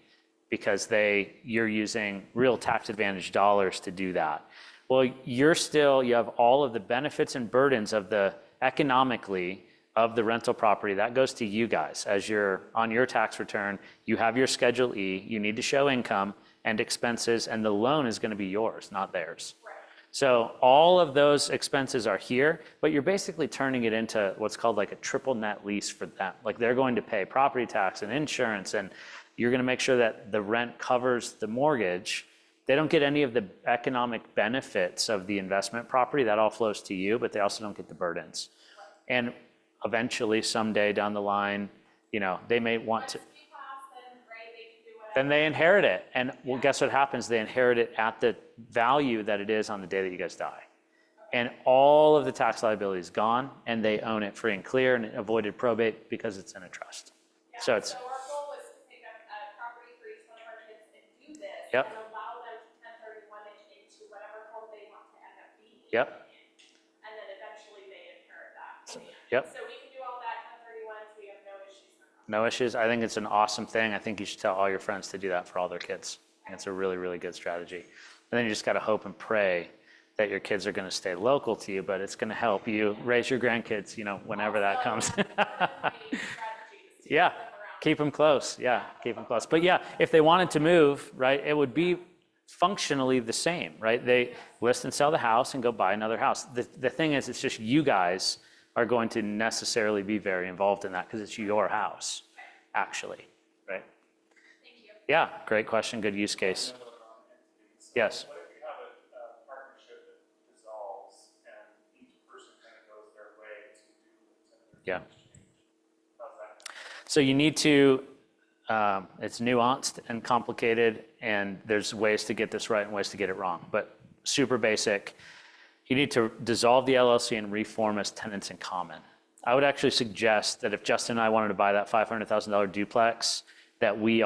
because you're using real tax advantage dollars to do that. Well, you have all of the benefits and burdens of the economically of the rental property. That goes to you guys. As you're on your tax return, you have your Schedule E, you need to show income and expenses, and the loan is gonna be yours, not theirs. Right. So all of those expenses are here, but you're basically turning it into what's called like a triple net lease for them. Like they're going to pay property tax and insurance, and you're gonna make sure that the rent covers the mortgage. They don't get any of the economic benefits of the investment property. That all flows to you, but they also don't get the burdens. And eventually, someday down the line, they may want to, Once we pass, then, right, they can do whatever. then they inherit it. And well, guess what happens? They inherit it at the value that it is on the day that you guys die. And all of the tax liability is gone, and they own it free and clear and avoided probate because it's in a trust. Yeah, So it's, So our goal was to pick up a property for each one of our kids and do this. Yep. And allow them to 1031 it into whatever home they want to end up being. Yep. And then eventually they inherit that. yep. So we can do all that 1031s, we have no issues. No issues. I think it's an awesome thing. I think you should tell all your friends to do that for all their kids. I think it's a really, really good strategy. And then you just got to hope and pray that your kids are going to stay local to you, but it's going to help you raise your grandkids, whenever that comes. Yeah, keep them close. Yeah, keep them close. But yeah, if they wanted to move, right, it would be functionally the same, right? They list and sell the house and go buy another house. The thing is, it's just you guys are going to necessarily be very involved in that because it's your house, actually, right? Thank you. Yeah, great question, good use case. Yes. What if you have a partnership that dissolves and each person kind of goes their way to do a Yeah. exchange? How's that? So you need to, it's nuanced and complicated, and there's ways to get this right and ways to get it wrong, but super basic. You need to dissolve the LLC and reform as tenants in common. I would actually suggest that if Justin and I wanted to buy that $500,000 duplex, that we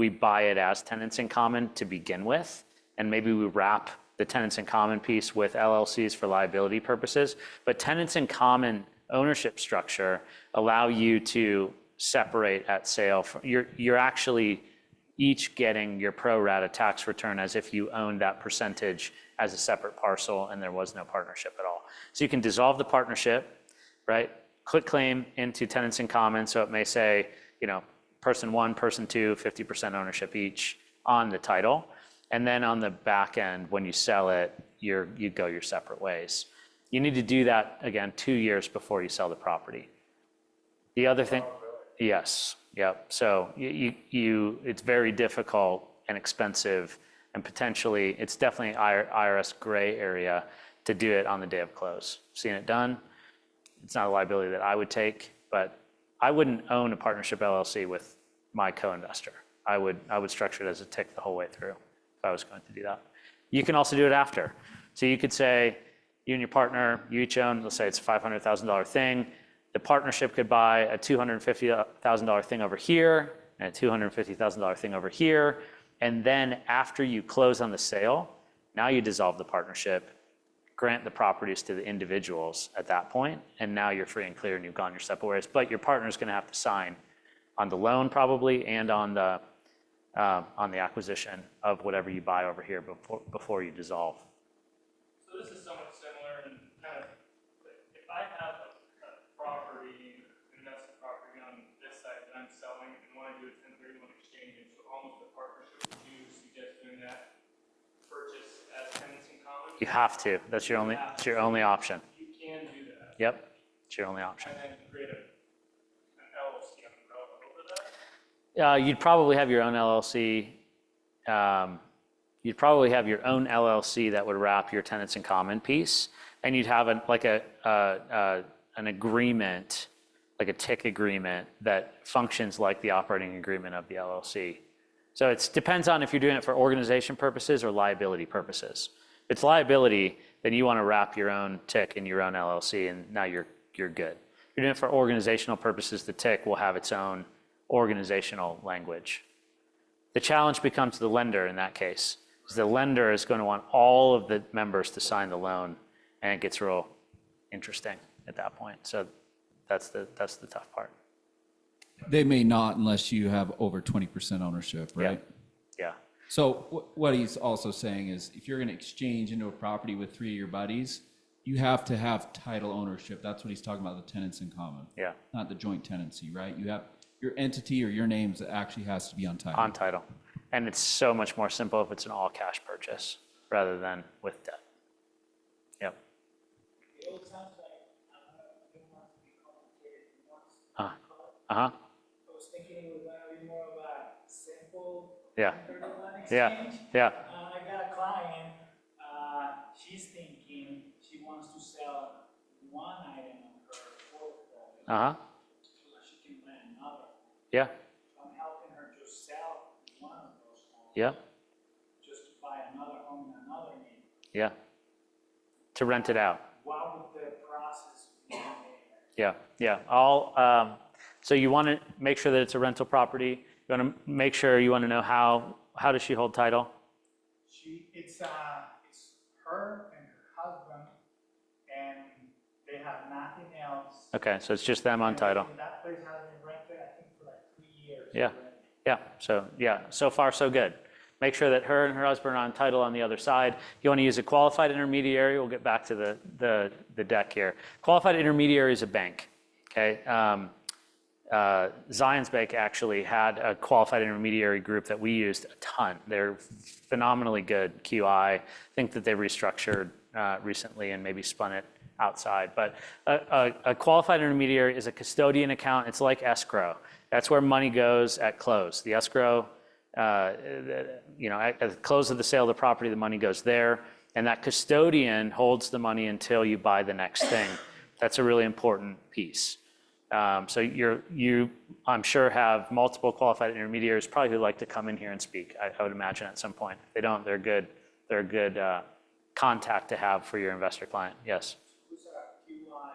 buy it as tenants in common to begin with, and maybe we wrap the tenants in common piece with LLCs for liability purposes. But tenants in common ownership structure allow you to separate at sale. You're actually each getting your pro rata tax return as if you owned that percentage as a separate parcel and there was no partnership at all. So you can dissolve the partnership, right? Quit claim into tenants in common. So it may say, person one, person two, 50% ownership each on the title. And then on the back end, when you sell it, you go your separate ways. You need to do that again 2 years before you sell the property. The other thing, yes, yep. So it's very difficult and expensive, and potentially it's definitely IRS gray area to do it on the day of close. Seeing it done, it's not a liability that I would take, but I wouldn't own a partnership LLC with my co-investor. I would structure it as a tick the whole way through if I was going to do that. You can also do it after. So you could say, you and your partner, you each own, let's say it's a $500,000 thing. The partnership could buy a $250,000 thing over here and a $250,000 thing over here. And then after you close on the sale, Now you dissolve the partnership, grant the properties to the individuals at that point, and now you're free and clear and you've gone your separate ways. But your partner's going to have to sign on the loan probably and on the acquisition of whatever you buy over here before you dissolve. So this is somewhat similar in kind of, if I have a property, investment property on this side that I'm selling and want to do a 1031 exchange, so almost a partnership, would you suggest doing that? Purchase as tenants in common? You have to. That's your only option. You can do that. Yep, it's your only option. And then create an LLC umbrella over that? You'd probably have your own LLC. You'd probably have your own LLC that would wrap your tenants in common piece, and you'd have an agreement, like a TIC agreement that functions like the operating agreement of the LLC. So it depends on if you're doing it for organization purposes or liability purposes. If it's liability, then you want to wrap your own TIC in your own LLC, and now you're good. If you're doing it for organizational purposes, the TIC will have its own organizational language. The challenge becomes the lender in that case, because the lender is going to want all of the members to sign the loan, and it gets real interesting at that point. So that's the tough part. They may not unless you have over 20% ownership, right? Yeah. So what he's also saying is if you're going to exchange into a property with 3 of your buddies, you have to have title ownership. That's what he's talking about, the tenants in common. Yeah. Not the joint tenancy, right? You have your entity or your names that actually has to be on title. On title. And it's so much more simple if it's an all cash purchase rather than with debt. Yep. It all sounds like, it wants to be complicated. It wants Uh-huh. I was thinking it was gonna be more of a simple Yeah. 1031 Yeah. exchange. Yeah. I got a client, she's thinking she wants to sell one item on her portfolio Uh-huh. so that she can rent another. Yeah. So I'm helping her just sell one of those homes. Yeah. Just to buy another home in another name. Yeah. To rent it out. What would the process be there? Yeah. Yeah. So you want to make sure that it's a rental property. You want to make sure you want to know how does she hold title? It's her and her husband, and they have nothing else. Okay, so it's just them on title. And that place has been rented, I think, for like 3 years. Yeah. Yeah. So far so good. Make sure that her and her husband are on title on the other side. You want to use a qualified intermediary. We'll get back to the deck here. Qualified intermediary is a bank. Okay. Zions Bank actually had a qualified intermediary group that we used a ton. They're phenomenally good QI. I think that they restructured recently and maybe spun it outside. But a qualified intermediary is a custodian account. It's like escrow. That's where money goes at close. The escrow, at the close of the sale of the property, the money goes there. And that custodian holds the money until you buy the next thing. That's a really important piece. So you, I'm sure, have multiple qualified intermediaries probably who'd like to come in here and speak. I would imagine at some point. If they don't, they're good. They're a good contact to have for your investor client. Yes. Who's a QI?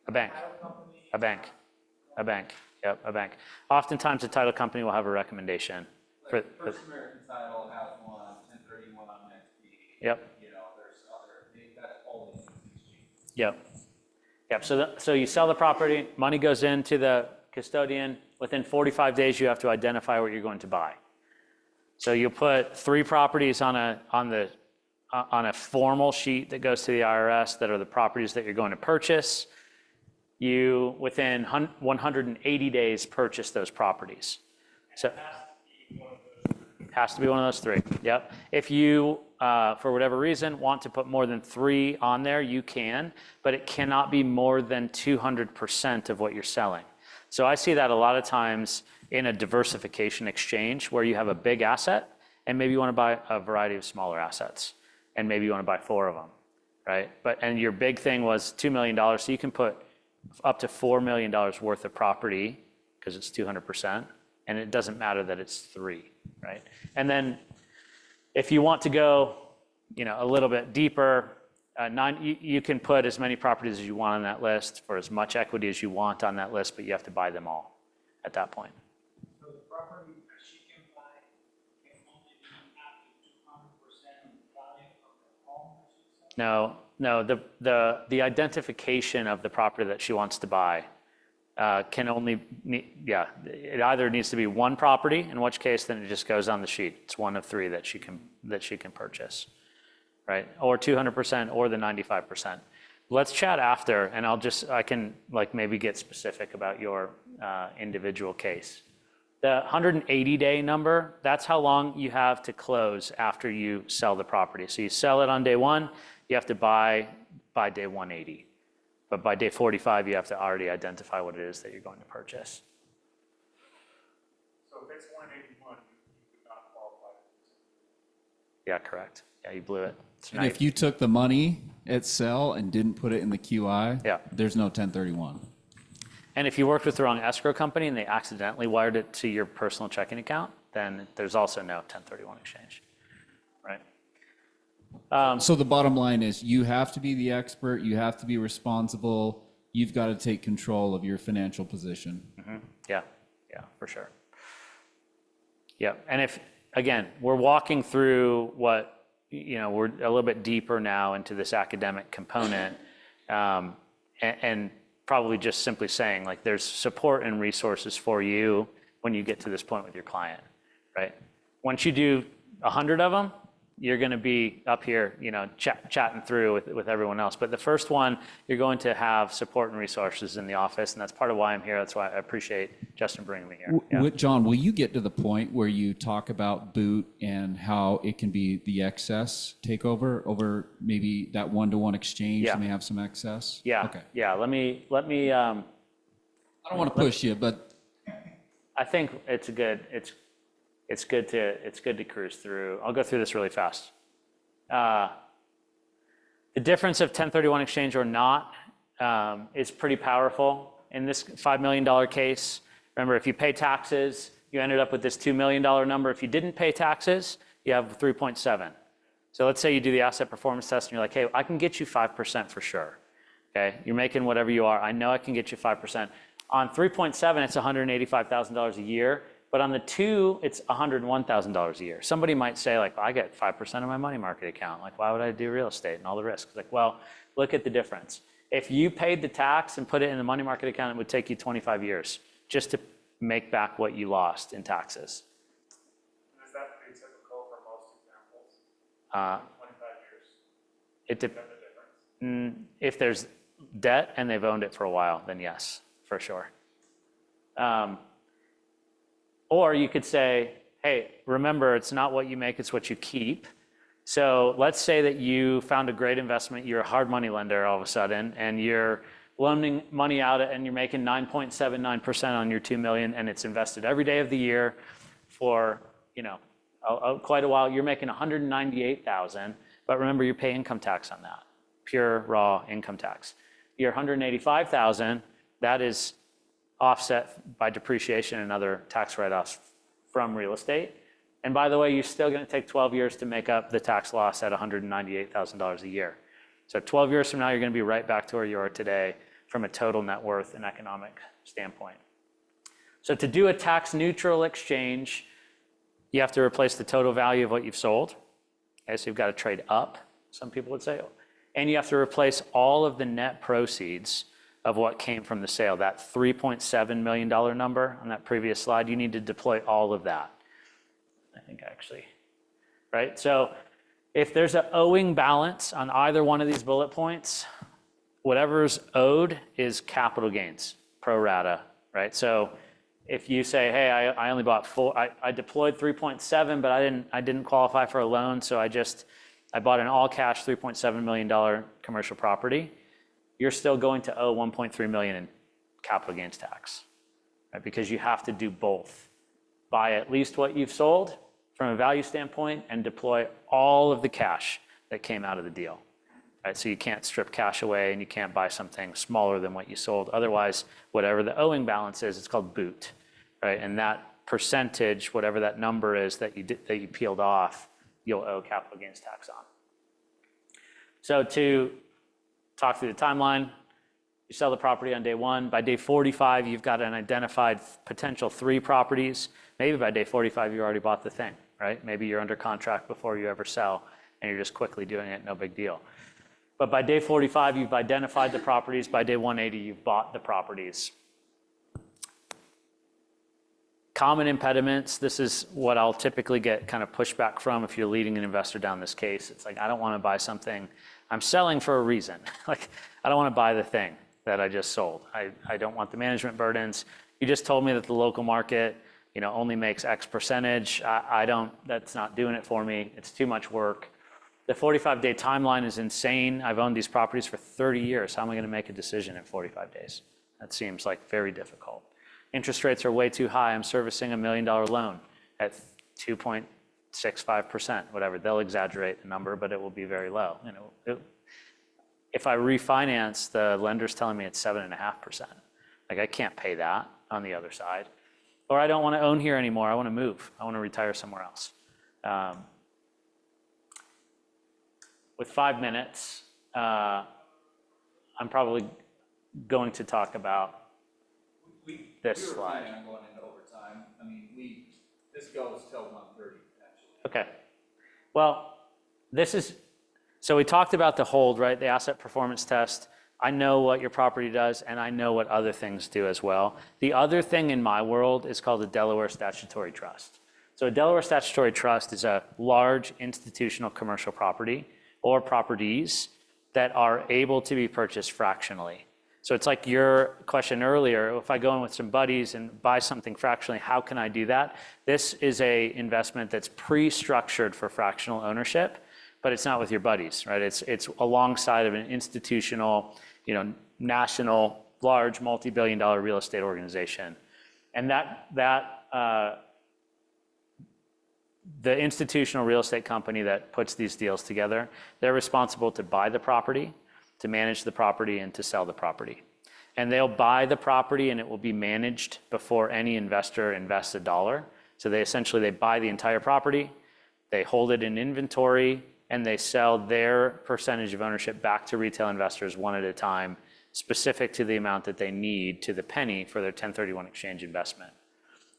A bank. Title company? A bank. A bank. Yep. A bank. Oftentimes, a title company will have a recommendation. Like First American Title has one, 1031 on NXP. Yep. There's other, that's all in exchange. Yep. So you sell the property, money goes into the custodian. Within 45 days, you have to identify what you're going to buy. So you'll put 3 properties on a formal sheet that goes to the IRS that are the properties that you're going to purchase. You, within 180 days, purchase those properties. So has to be one of those 3. Yep. If you, for whatever reason, want to put more than 3 on there, you can, but it cannot be more than 200% of what you're selling. So I see that a lot of times in a diversification exchange where you have a big asset and maybe you want to buy a variety of smaller assets and maybe you want to buy 4 of them, right? And your big thing was $2 million, so you can put up to $4 million worth of property because it's 200%, and it doesn't matter that it's 3, right? And then if you want to go, a little bit deeper, you can put as many properties as you want on that list for as much equity as you want on that list, but you have to buy them all at that point. So the property that she can buy can only be up to 200% of No, the identification of the property that she wants to buy can only, it either needs to be one property, in which case then it just goes on the sheet. It's one of three that she can purchase, right? Or 200% or the 95%. Let's chat after, and I can like maybe get specific about your individual case. The 180-day number, that's how long you have to close after you sell the property. So you sell it on day 1, you have to buy by day 180. But by day 45, you have to already identify what it is that you're going to purchase. So if it's 181, you would not qualify. Yeah, correct. Yeah, you blew it. And if you took the money at sell and didn't put it in the QI, Yeah. there's no 1031. And if you worked with the wrong escrow company and they accidentally wired it to your personal checking account, then there's also no 1031 exchange, right? So the bottom line is you have to be the expert, you have to be responsible, you've got to take control of your financial position. Yeah, for sure. Yeah, and if, again, we're walking through what, we're a little bit deeper now into this academic component, and probably just simply saying, like, there's support and resources for you when you get to this point with your client, right? Once you do 100 of them, you're going to be up here, chatting through with everyone else. But the first one, you're going to have support and resources in the office, and that's part of why I'm here. That's why I appreciate Justin bringing me here. Yeah. John, will you get to the point where you talk about boot and how it can be the excess takeover over maybe that one-to-one exchange? Yeah. You may have some excess. Yeah. Okay. Yeah. Let me. I don't want to push you, but I think it's good to cruise through. I'll go through this really fast. The difference of 1031 exchange or not is pretty powerful. In this $5 million case, remember, if you pay taxes, you ended up with this $2 million number. If you didn't pay taxes, you have 3.7. So let's say you do the asset performance test and you're like, hey, I can get you 5% for sure. Okay, you're making whatever you are. I know I can get you 5%. On 3.7, it's $185,000 a year. But on the 2, it's $101,000 a year. Somebody might say, like, I get 5% of my money market account. Like, why would I do real estate and all the risks? Like, well, look at the difference. If you paid the tax and put it in the money market account, it would take you 25 years just to make back what you lost in taxes. Is that pretty typical for most examples? 25 years. Is that the difference? If there's debt and they've owned it for a while, then yes, for sure. Or you could say, hey, remember, it's not what you make, it's what you keep. So let's say that you found a great investment, you're a hard money lender all of a sudden, and you're loaning money out and you're making 9.79% on your $2 million, and it's invested every day of the year for, quite a while. You're making $198,000, but remember, you pay income tax on that, pure raw income tax. Your $185,000, that is offset by depreciation and other tax write-offs from real estate. And by the way, you're still going to take 12 years to make up the tax loss at $198,000 a year. So 12 years from now, you're going to be right back to where you are today from a total net worth and economic standpoint. So to do a tax neutral exchange, you have to replace the total value of what you've sold. Okay, so you've got to trade up, some people would say. And you have to replace all of the net proceeds of what came from the sale, that $3.7 million number on that previous slide. You need to deploy all of that. I think actually, right? So if there's an owing balance on either one of these bullet points, whatever's owed is capital gains, pro rata, right? So if you say, hey, I only bought I deployed 3.7, but I didn't qualify for a loan, so I bought an all cash $3.7 million commercial property, you're still going to owe 1.3 million in capital gains tax, right? Because you have to do both. Buy at least what you've sold from a value standpoint and deploy all of the cash that came out of the deal, right? So you can't strip cash away and you can't buy something smaller than what you sold. Otherwise, whatever the owing balance is, it's called boot, right? And that percentage, whatever that number is that you peeled off, you'll owe capital gains tax on. So to talk through the timeline, you sell the property on day 1. By day 45, you've got an identified potential 3 properties. Maybe by day 45, you already bought the thing, right? Maybe you're under contract before you ever sell, and you're just quickly doing it, no big deal. But by day 45, you've identified the properties. By day 180, you've bought the properties. Common impediments, this is what I'll typically get kind of pushback from if you're leading an investor down this case. It's like, I don't want to buy something. I'm selling for a reason. Like, I don't want to buy the thing that I just sold. I don't want the management burdens. You just told me that the local market, only makes X percentage. That's not doing it for me. It's too much work. The 45-day timeline is insane. I've owned these properties for 30 years. How am I going to make a decision in 45 days? That seems like very difficult. Interest rates are way too high. I'm servicing $1 million loan at 2.65%, whatever. They'll exaggerate the number, but it will be very low. If I refinance, the lender's telling me it's 7.5%. Like, I can't pay that on the other side. Or I don't want to own here anymore. I want to move. I want to retire somewhere else. With 5 minutes, I'm probably going to talk about this slide. We were planning on going into overtime. I mean, this goes till 1:30 potentially. Okay. Well, so we talked about the hold, right? The asset performance test. I know what your property does, and I know what other things do as well. The other thing in my world is called a Delaware Statutory Trust. So a Delaware Statutory Trust is a large institutional commercial property or properties that are able to be purchased fractionally. So it's like your question earlier, if I go in with some buddies and buy something fractionally, how can I do that? This is a investment that's pre-structured for fractional ownership, but it's not with your buddies, right? It's alongside of an institutional, national, large, multi-billion-dollar real estate organization. And the institutional real estate company that puts these deals together, they're responsible to buy the property, to manage the property, and to sell the property. And they'll buy the property and it will be managed before any investor invests a dollar. So they buy the entire property, they hold it in inventory, and they sell their percentage of ownership back to retail investors one at a time, specific to the amount that they need to the penny for their 1031 exchange investment.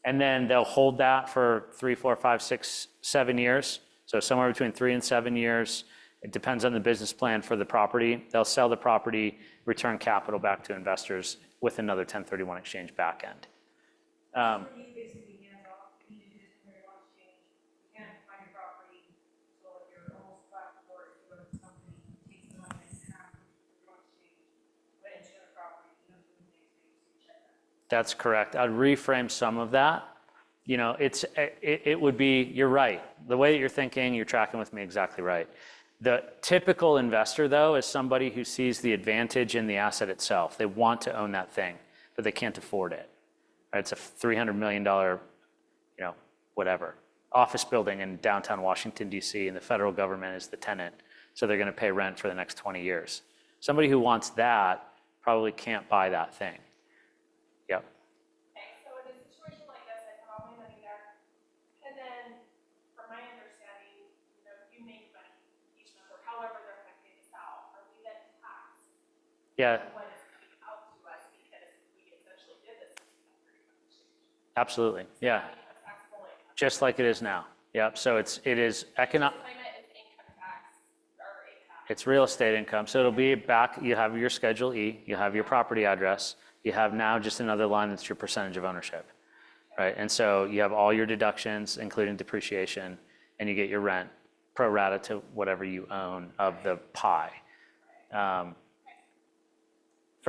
And then they'll hold that for 3, 4, 5, 6, 7 years. So somewhere between 3 and 7 years. It depends on the business plan for the property. They'll sell the property, return capital back to investors with another 1031 exchange back end. You basically hands off, you need to do this very long exchange, you can't find your property, so if you're almost flat for it, you go to the company, takes the money and half of the long exchange, but into the property, you know, doing things, you check that. That's correct. I'd reframe some of that. It would be, you're right. The way that you're thinking, you're tracking with me exactly right. The typical investor, though, is somebody who sees the advantage in the asset itself. They want to own that thing, but they can't afford it. Right? It's a $300 million, whatever, office building in downtown Washington, D.C., and the federal government is the tenant. So they're going to pay rent for the next 20 years. Somebody who wants that probably can't buy that thing. Yep. Okay, so in a situation like this, I put all my money there, and then, from my understanding, you make money each month, or however they're gonna pay this out, are we then taxed? Yeah, What is coming out to us, because we essentially did this. absolutely. Yeah, A taxable income. just like it is now. Yep. So it is economic. Claim it as income tax, or income. It's real estate income. So it'll be back, you have your Schedule E, you have your property address, you have now just another line that's your percentage of ownership, right? And so you have all your deductions, including depreciation, and you get your rent pro rata to whatever you own of the pie. From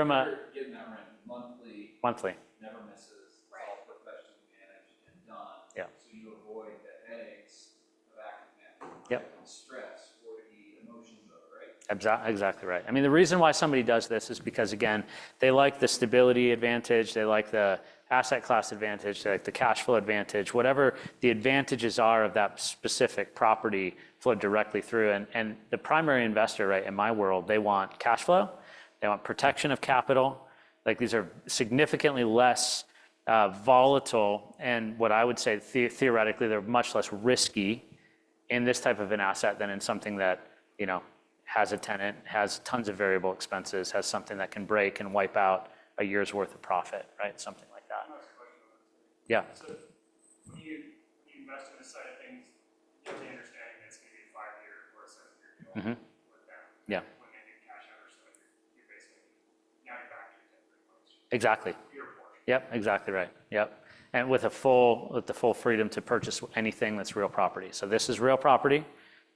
a You're getting that rent monthly, monthly, never misses, it's all professionally managed and done. Yeah. So you avoid the headaches of active management. Yep. And stress or the emotions of it, right? exactly right. I mean, the reason why somebody does this is because, again, they like the stability advantage, they like the asset class advantage, they like the cash flow advantage, whatever the advantages are of that specific property flow directly through. And the primary investor, right, in my world, they want cash flow, they want protection of capital. Like, these are significantly less volatile, and what I would say theoretically, they're much less risky in this type of an asset than in something that, has a tenant, has tons of variable expenses, has something that can break and wipe out a year's worth of profit, right? Something like that. Yeah. So when you invest in this side of things, you have the understanding that it's gonna be a 5-year or a 7-year deal Mhm. with them. Yeah. When they do Exactly. your portion. Yep, exactly right. Yep. And with the full freedom to purchase anything that's real property. So this is real property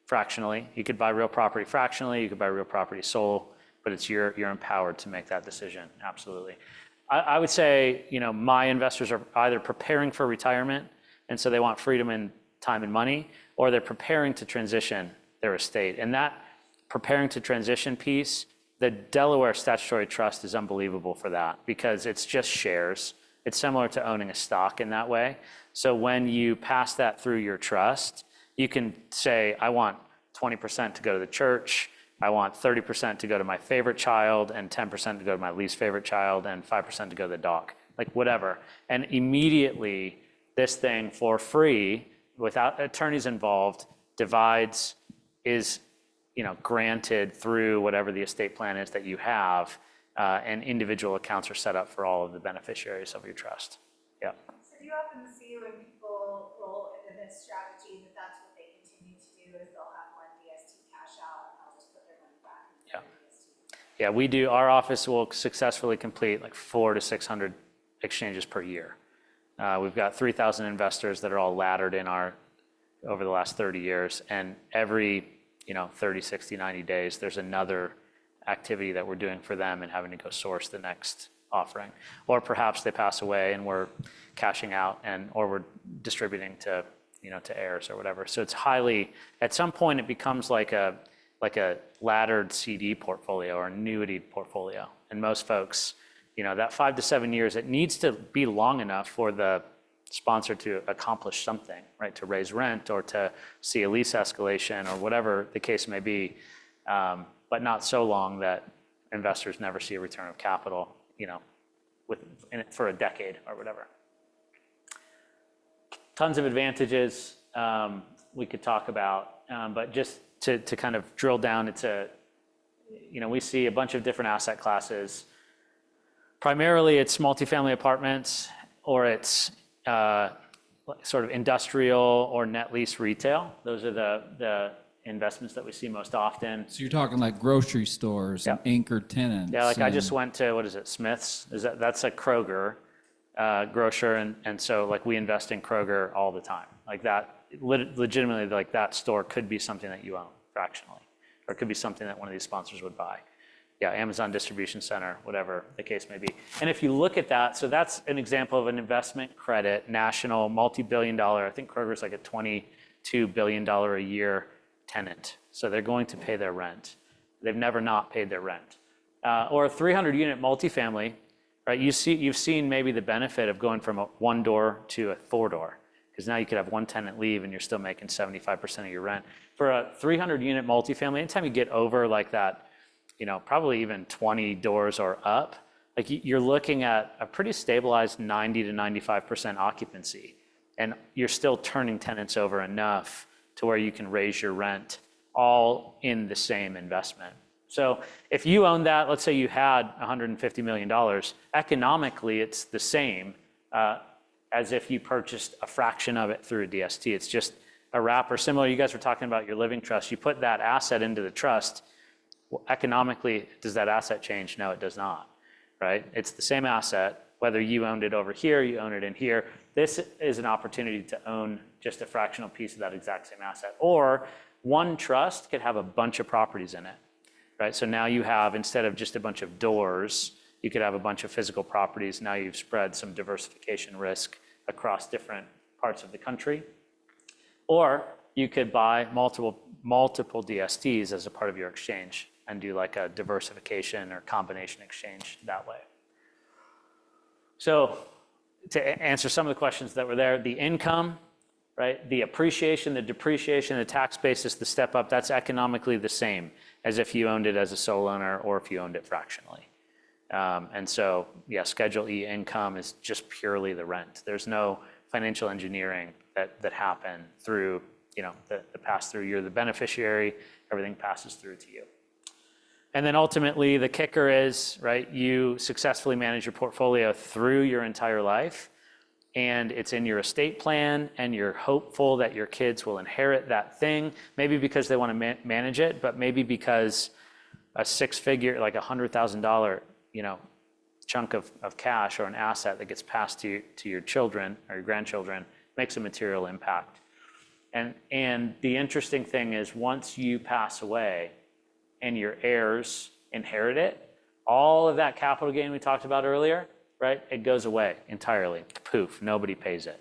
fractionally. You could buy real property fractionally, you could buy real property sole, but it's you're empowered to make that decision. Absolutely. I would say, my investors are either preparing for retirement, and so they want freedom in time and money, or they're preparing to transition their estate. And that preparing to transition piece, the Delaware Statutory Trust is unbelievable for that because it's just shares. It's similar to owning a stock in that way. So when you pass that through your trust, you can say, I want 20% to go to the church, I want 30% to go to my favorite child, and 10% to go to my least favorite child, and 5% to go to the dog, like whatever. And immediately, this thing for free, without attorneys involved, divides, is granted through whatever the estate plan is that you have, and individual accounts are set up for all of the beneficiaries of your trust. Yeah. So do you often see when people roll into this strategy that that's what they continue to do is they'll have one DST cash out and they'll just put their money back in Yeah. their DST? Yeah, we do. Our office will successfully complete like 400 to 600 exchanges per year. We've got 3,000 investors that are all laddered in over the last 30 years, and every 30, 60, 90 days, there's another activity that we're doing for them and having to go source the next offering. Or perhaps they pass away and we're cashing out or we're distributing to heirs or whatever. So it's at some point it becomes like a laddered CD portfolio or annuity portfolio. And most folks, that 5 to 7 years, it needs to be long enough for the sponsor to accomplish something, right? To raise rent or to see a lease escalation or whatever the case may be, but not so long that investors never see a return of capital, for a decade or whatever. Tons of advantages we could talk about, but just to kind of drill down, we see a bunch of different asset classes. Primarily, it's multifamily apartments, or it's sort of industrial or net lease retail. Those are the investments that we see most often. So you're talking like grocery stores and anchored tenants. Yeah, like I and- just went to, what is it, Smith's? That's a Kroger grocer, and so like we invest in Kroger all the time. Like that, legitimately, like that store could be something that you own fractionally, or it could be something that one of these sponsors would buy. Yeah, Amazon distribution center, whatever the case may be. And if you look at that, so that's an example of an investment credit, national, multi-billion-dollar, I think Kroger's like a $22 billion a year tenant. So they're going to pay their rent. They've never not paid their rent. Or a 300-unit multifamily, right? You've seen maybe the benefit of going from a 1-door to a 4-door, because now you could have one tenant leave and you're still making 75% of your rent. For a 300-unit multifamily, anytime you get over like that, probably even 20 doors or up, like you're looking at a pretty stabilized 90 to 95% occupancy, and you're still turning tenants over enough to where you can raise your rent all in the same investment. So if you own that, let's say you had $150 million, economically it's the same as if you purchased a fraction of it through a DST. It's just a wrapper. Similar, you guys were talking about your living trust. You put that asset into the trust. Well, economically, does that asset change? No, it does not, right? It's the same asset, whether you owned it over here, you own it in here. This is an opportunity to own just a fractional piece of that exact same asset. Or one trust could have a bunch of properties in it, right? So now you have, instead of just a bunch of doors, you could have a bunch of physical properties. Now you've spread some diversification risk across different parts of the country. Or you could buy multiple DSTs as a part of your exchange and do like a diversification or combination exchange that way. So to answer some of the questions that were there, the income, right? The appreciation, the depreciation, the tax basis, the step up, that's economically the same as if you owned it as a sole owner or if you owned it fractionally. And so, yeah, Schedule E income is just purely the rent. There's no financial engineering that happen through, the pass through. You're the beneficiary, everything passes through to you. And then ultimately the kicker is, right, you successfully manage your portfolio through your entire life, and it's in your estate plan, and you're hopeful that your kids will inherit that thing, maybe because they want to manage it, but maybe because a 6-figure, like $100,000, chunk of cash or an asset that gets passed to your children or your grandchildren makes a material impact. And the interesting thing is once you pass away and your heirs inherit it, all of that capital gain we talked about earlier, right? It goes away entirely. Poof, nobody pays it,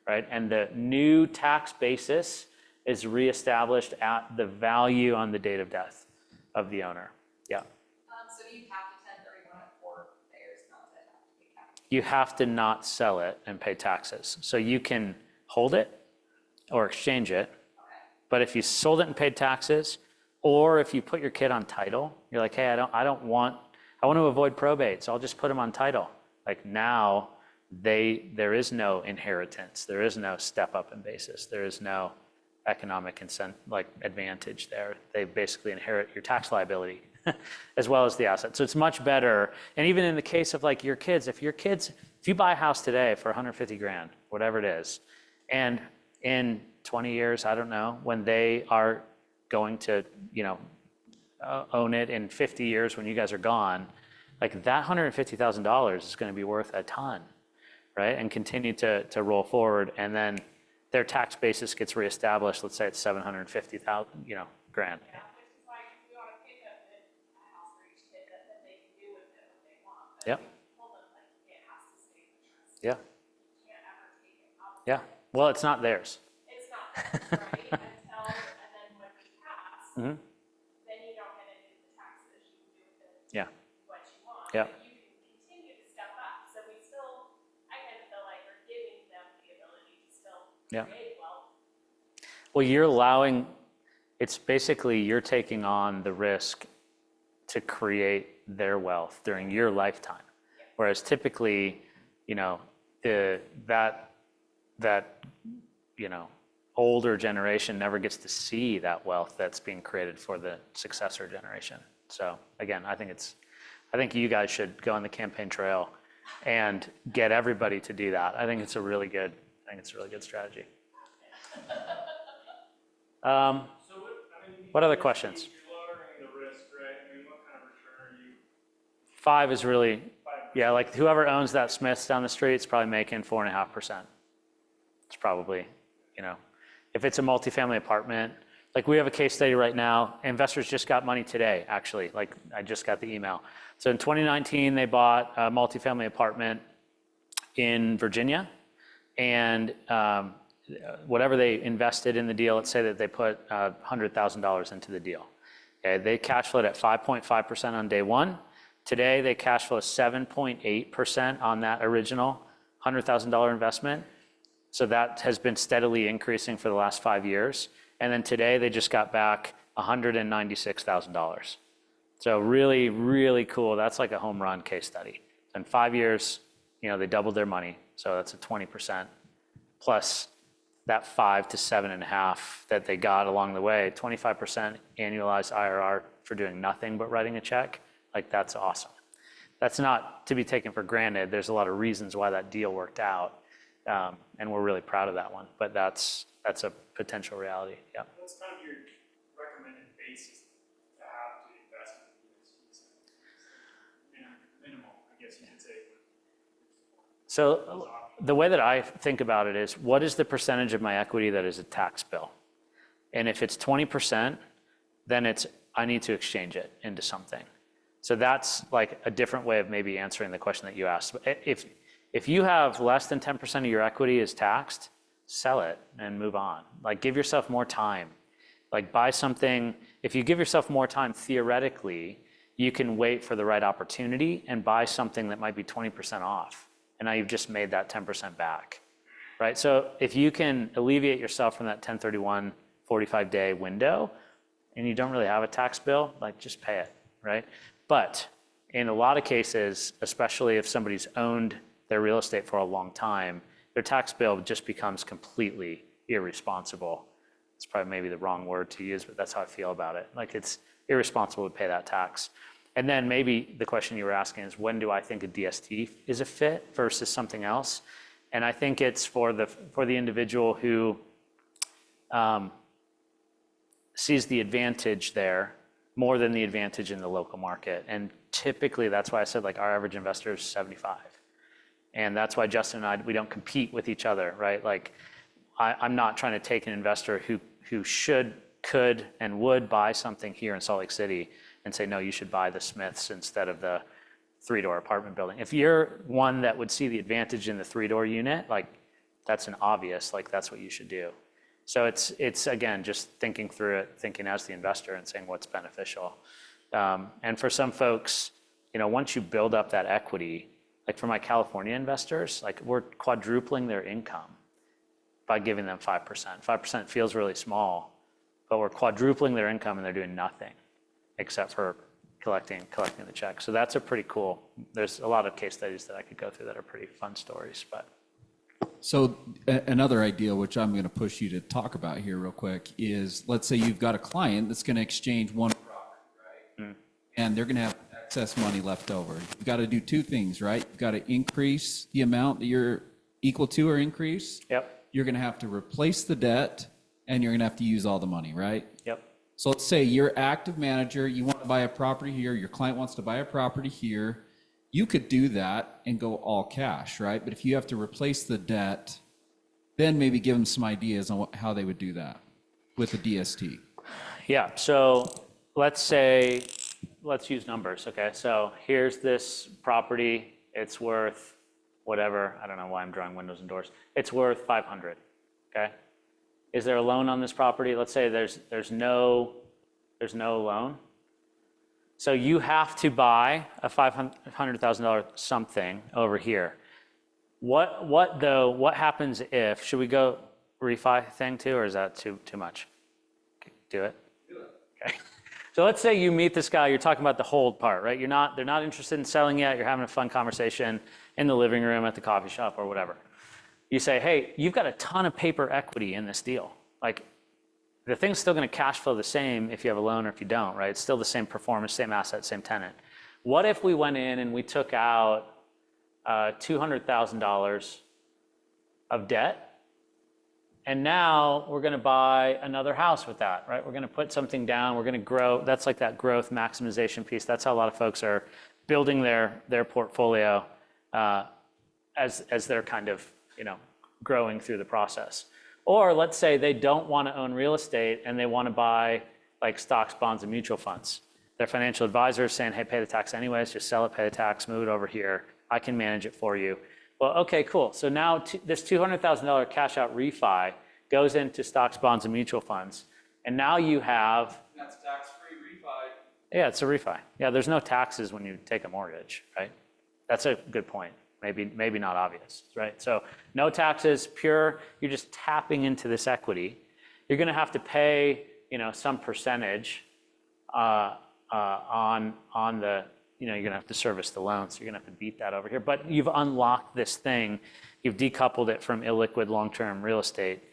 right? And the new tax basis is reestablished at the value on the date of death of the owner. Yeah. So you have to 1031 it for heirs not to have to pay capital. You have to not sell it and pay taxes. So you can hold it or exchange it. But if you sold it and paid taxes, or if you put your kid on title, you're like, hey, I want to avoid probate, so I'll just put them on title. Like now, there is no inheritance, there is no step up in basis, there is no economic advantage there. They basically inherit your tax liability as well as the asset. So it's much better. And even in the case of like your kids, if you buy a house today for 150 grand, whatever it is, and in 20 years, I don't know, when they are going to, own it in 50 years when you guys are gone, like that $150,000 is going to be worth a ton, right? And continue to roll forward. And then their tax basis gets reestablished. Let's say it's 750,000, grand. Yeah, which is why we ought to pick up a house for each kid that they can do with it what they want. But Yep. we told them, like, it has to stay in the trust. Yeah. You can't ever take it out. Yeah. Well, it's not theirs. It's not, right, until, and then when we pass, Mhm. then you don't get any of the taxes, you can do with it Yeah. what you want. Yeah. But you can continue to step up, so we still, I kind of feel like we're giving them the ability to still Yeah. create wealth. Well, it's basically you're taking on the risk to create their wealth during your lifetime. Whereas typically, that older generation never gets to see that wealth that's being created for the successor generation. So again, I think you guys should go on the campaign trail and get everybody to do that. I think it's a really good strategy. What other questions? You're lowering the risk, right? I mean, what kind of return are you? 5 is really, yeah, like whoever owns that Smith's down the street is probably making 4.5%. It's probably, if it's a multifamily apartment, like we have a case study right now, investors just got money today, actually, like I just got the email. So in 2019, they bought a multifamily apartment in Virginia, and whatever they invested in the deal, let's say that they put $100,000 into the deal. Okay, they cash flowed at 5.5% on day one. Today, they cash flow 7.8% on that original $100,000 investment. So that has been steadily increasing for the last 5 years. And then today, they just got back $196,000. So really, really cool. That's like a home run case study. In 5 years, they doubled their money. So that's a 20% plus that 5 to 7.5 that they got along the way, 25% annualized IRR for doing nothing but writing a check. Like that's awesome. That's not to be taken for granted. There's a lot of reasons why that deal worked out. And we're really proud of that one, but that's a potential reality. Yeah. What's kind of your recommended basis to have to invest in minimal, I guess you could say. So the way that I think about it is, what is the percentage of my equity that is a tax bill? And if it's 20%, then I need to exchange it into something. So that's like a different way of maybe answering the question that you asked. If you have less than 10% of your equity is taxed, sell it and move on. Like give yourself more time. Like buy something. If you give yourself more time, theoretically, you can wait for the right opportunity and buy something that might be 20% off. And now you've just made that 10% back, right? So if you can alleviate yourself from that 1031 45-day window and you don't really have a tax bill, like just pay it, right? But in a lot of cases, especially if somebody's owned their real estate for a long time, their tax bill just becomes completely irresponsible. It's probably maybe the wrong word to use, but that's how I feel about it. Like it's irresponsible to pay that tax. And then maybe the question you were asking is, when do I think a DST is a fit versus something else? And I think it's for the individual who sees the advantage there more than the advantage in the local market. And typically, that's why I said like our average investor is 75. And that's why Justin and I, we don't compete with each other, right? Like I'm not trying to take an investor who should, could, and would buy something here in Salt Lake City and say, no, you should buy the Smiths instead of the 3-door apartment building. If you're one that would see the advantage in the 3-door unit, like that's an obvious, like that's what you should do. So it's again, just thinking through it, thinking as the investor and saying what's beneficial. And for some folks, once you build up that equity, like for my California investors, like we're quadrupling their income by giving them 5%. 5% feels really small, but we're quadrupling their income and they're doing nothing except for collecting the check. So that's a pretty cool, there's a lot of case studies that I could go through that are pretty fun stories, but. So another idea, which I'm going to push you to talk about here real quick, is let's say you've got a client that's going to exchange one property, right? And they're going to have excess money left over. You've got to do two things, right? You've got to increase the amount that you're equal to or increase. Yep. You're going to have to replace the debt, and you're going to have to use all the money, right? Yep. So let's say you're active manager, you want to buy a property here, your client wants to buy a property here. You could do that and go all cash, right? But if you have to replace the debt, then maybe give them some ideas on how they would do that with the DST. Yeah, so let's use numbers, okay? So here's this property, it's worth whatever, I don't know why I'm drawing windows and doors. It's worth 500, okay? Is there a loan on this property? Let's say there's no loan. So you have to buy a $500,000 something over here. What happens if, should we go refi thing too, or is that too much? Do it? Do it. Okay. So let's say you meet this guy, you're talking about the hold part, right? They're not interested in selling yet, you're having a fun conversation in the living room, at the coffee shop, or whatever. You say, hey, you've got a ton of paper equity in this deal. Like, the thing's still going to cash flow the same if you have a loan or if you don't, right? It's still the same performance, same asset, same tenant. What if we went in and we took out $200,000 of debt, and now we're going to buy another house with that, right? We're going to put something down, we're going to grow. That's like that growth maximization piece. That's how a lot of folks are building their portfolio as they're kind of, growing through the process. Or let's say they don't want to own real estate and they want to buy like stocks, bonds, and mutual funds. Their financial advisor is saying, hey, pay the tax anyways, just sell it, pay the tax, move it over here. I can manage it for you. Well, okay, cool. So now this $200,000 cash out refi goes into stocks, bonds, and mutual funds. And now you have... That's tax-free refi. Yeah, it's a refi. Yeah, there's no taxes when you take a mortgage, right? That's a good point. Maybe not obvious, right? So no taxes, pure, you're just tapping into this equity. You're gonna have to pay, some percentage on the, you're gonna have to service the loan, so you're gonna have to beat that over here. But you've unlocked this thing, you've decoupled it from illiquid long-term real estate.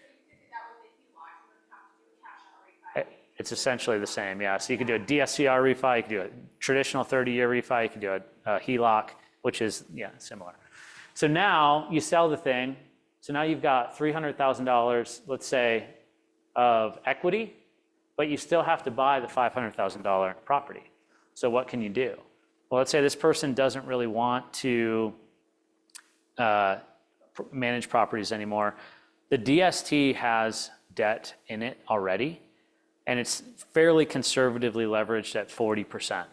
It's essentially the same, yeah. So you could do a DSCR refi, you could do a traditional 30-year refi, you could do a HELOC, which is, similar. So now you sell the thing. So now you've got $300,000, let's say, of equity, but you still have to buy the $500,000 property. So what can you do? Well, let's say this person doesn't really want to manage properties anymore. The DST has debt in it already, and it's fairly conservatively leveraged at 40%.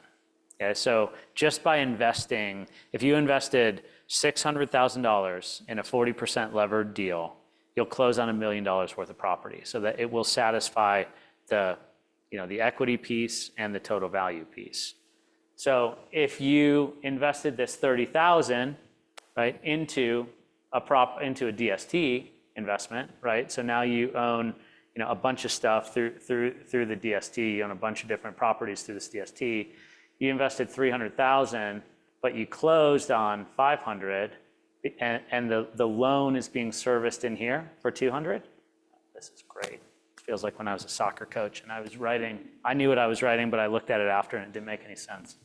Okay, so just by investing, if you invested $600,000 in a 40% levered deal, you'll close on $1 million worth of property, so that it will satisfy the equity piece and the total value piece. So if you invested this $30,000, right, into a DST investment, right? So now you own, a bunch of stuff through the DST, you own a bunch of different properties through this DST. You invested $300,000, but you closed on $500, and the loan is being serviced in here for $200. This is great. It feels like when I was a soccer coach and I knew what I was writing, but I looked at it after and it didn't make any sense.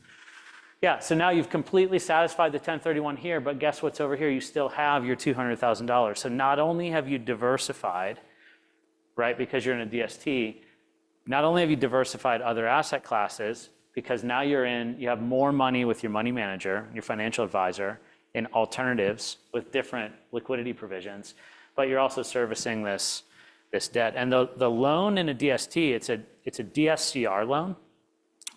Yeah, so now you've completely satisfied the 1031 here, but guess what's over here? You still have your $200,000. So not only have you diversified, right, because you're in a DST, not only have you diversified other asset classes, because now you have more money with your money manager, your financial advisor, in alternatives with different liquidity provisions, but you're also servicing this debt. And the loan in a DST, it's a DSCR loan,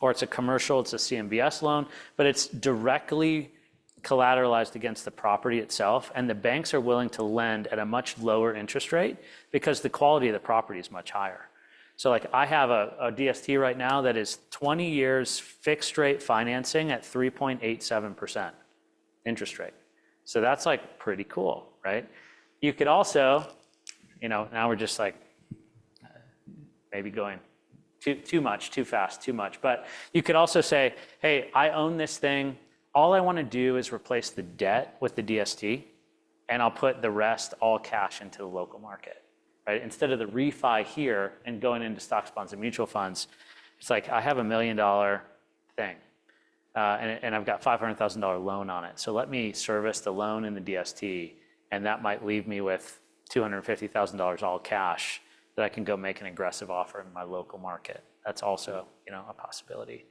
or it's a commercial, it's a CMBS loan, but it's directly collateralized against the property itself, and the banks are willing to lend at a much lower interest rate because the quality of the property is much higher. So like I have a DST right now that is 20 years fixed rate financing at 3.87% interest rate. So that's like pretty cool, right? You could also, now we're just like maybe going too much, too fast, too much. But you could also say, hey, I own this thing. All I want to do is replace the debt with the DST, and I'll put the rest all cash into the local market, right? Instead of the refi here and going into stocks, bonds, and mutual funds, it's like I have $1 million thing, and I've got $500,000 loan on it. So let me service the loan in the DST, and that might leave me with $250,000 all cash that I can go make an aggressive offer in my local market. That's also, a possibility.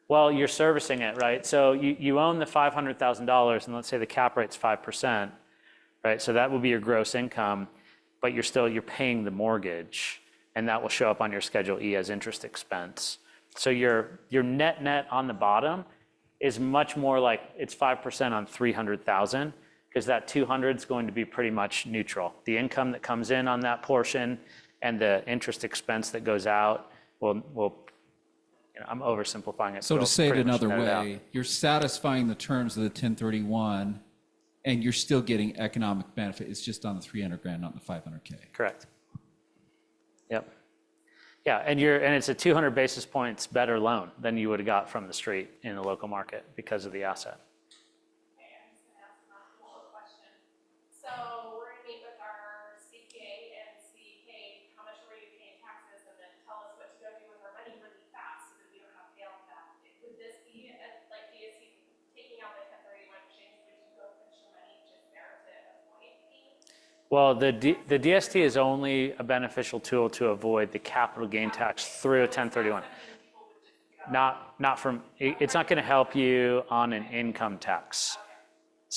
Well, you're servicing it, right? So you own the $500,000, and let's say the cap rate's 5%, right? So that will be your gross income, but you're paying the mortgage, and that will show up on your Schedule E as interest expense. So your net on the bottom is much more like it's 5% on 300,000, because that 200 is going to be pretty much neutral. The income that comes in on that portion and the interest expense that goes out will I'm oversimplifying it. So to say it pretty much another net out. way, you're satisfying the terms of the 1031 and you're still getting economic benefit. It's just on the 300,000, not the 500K. Correct. Yep. Yeah, and it's a 200 basis points better loan than you would have got from the street in the local market because of the asset. Okay, I'm just gonna ask another question. So we're gonna meet with our CPA and see, hey, how much were you paying taxes, and then tell us what to go do with our money really fast so that we don't have to pay off that. Would this be like DSC taking out the 1031 exchange, would you go finish your money just there to avoid fee? Well, the DST is only a beneficial tool to avoid the capital gain tax through a 1031. Not from, it's not going to help you on an income tax.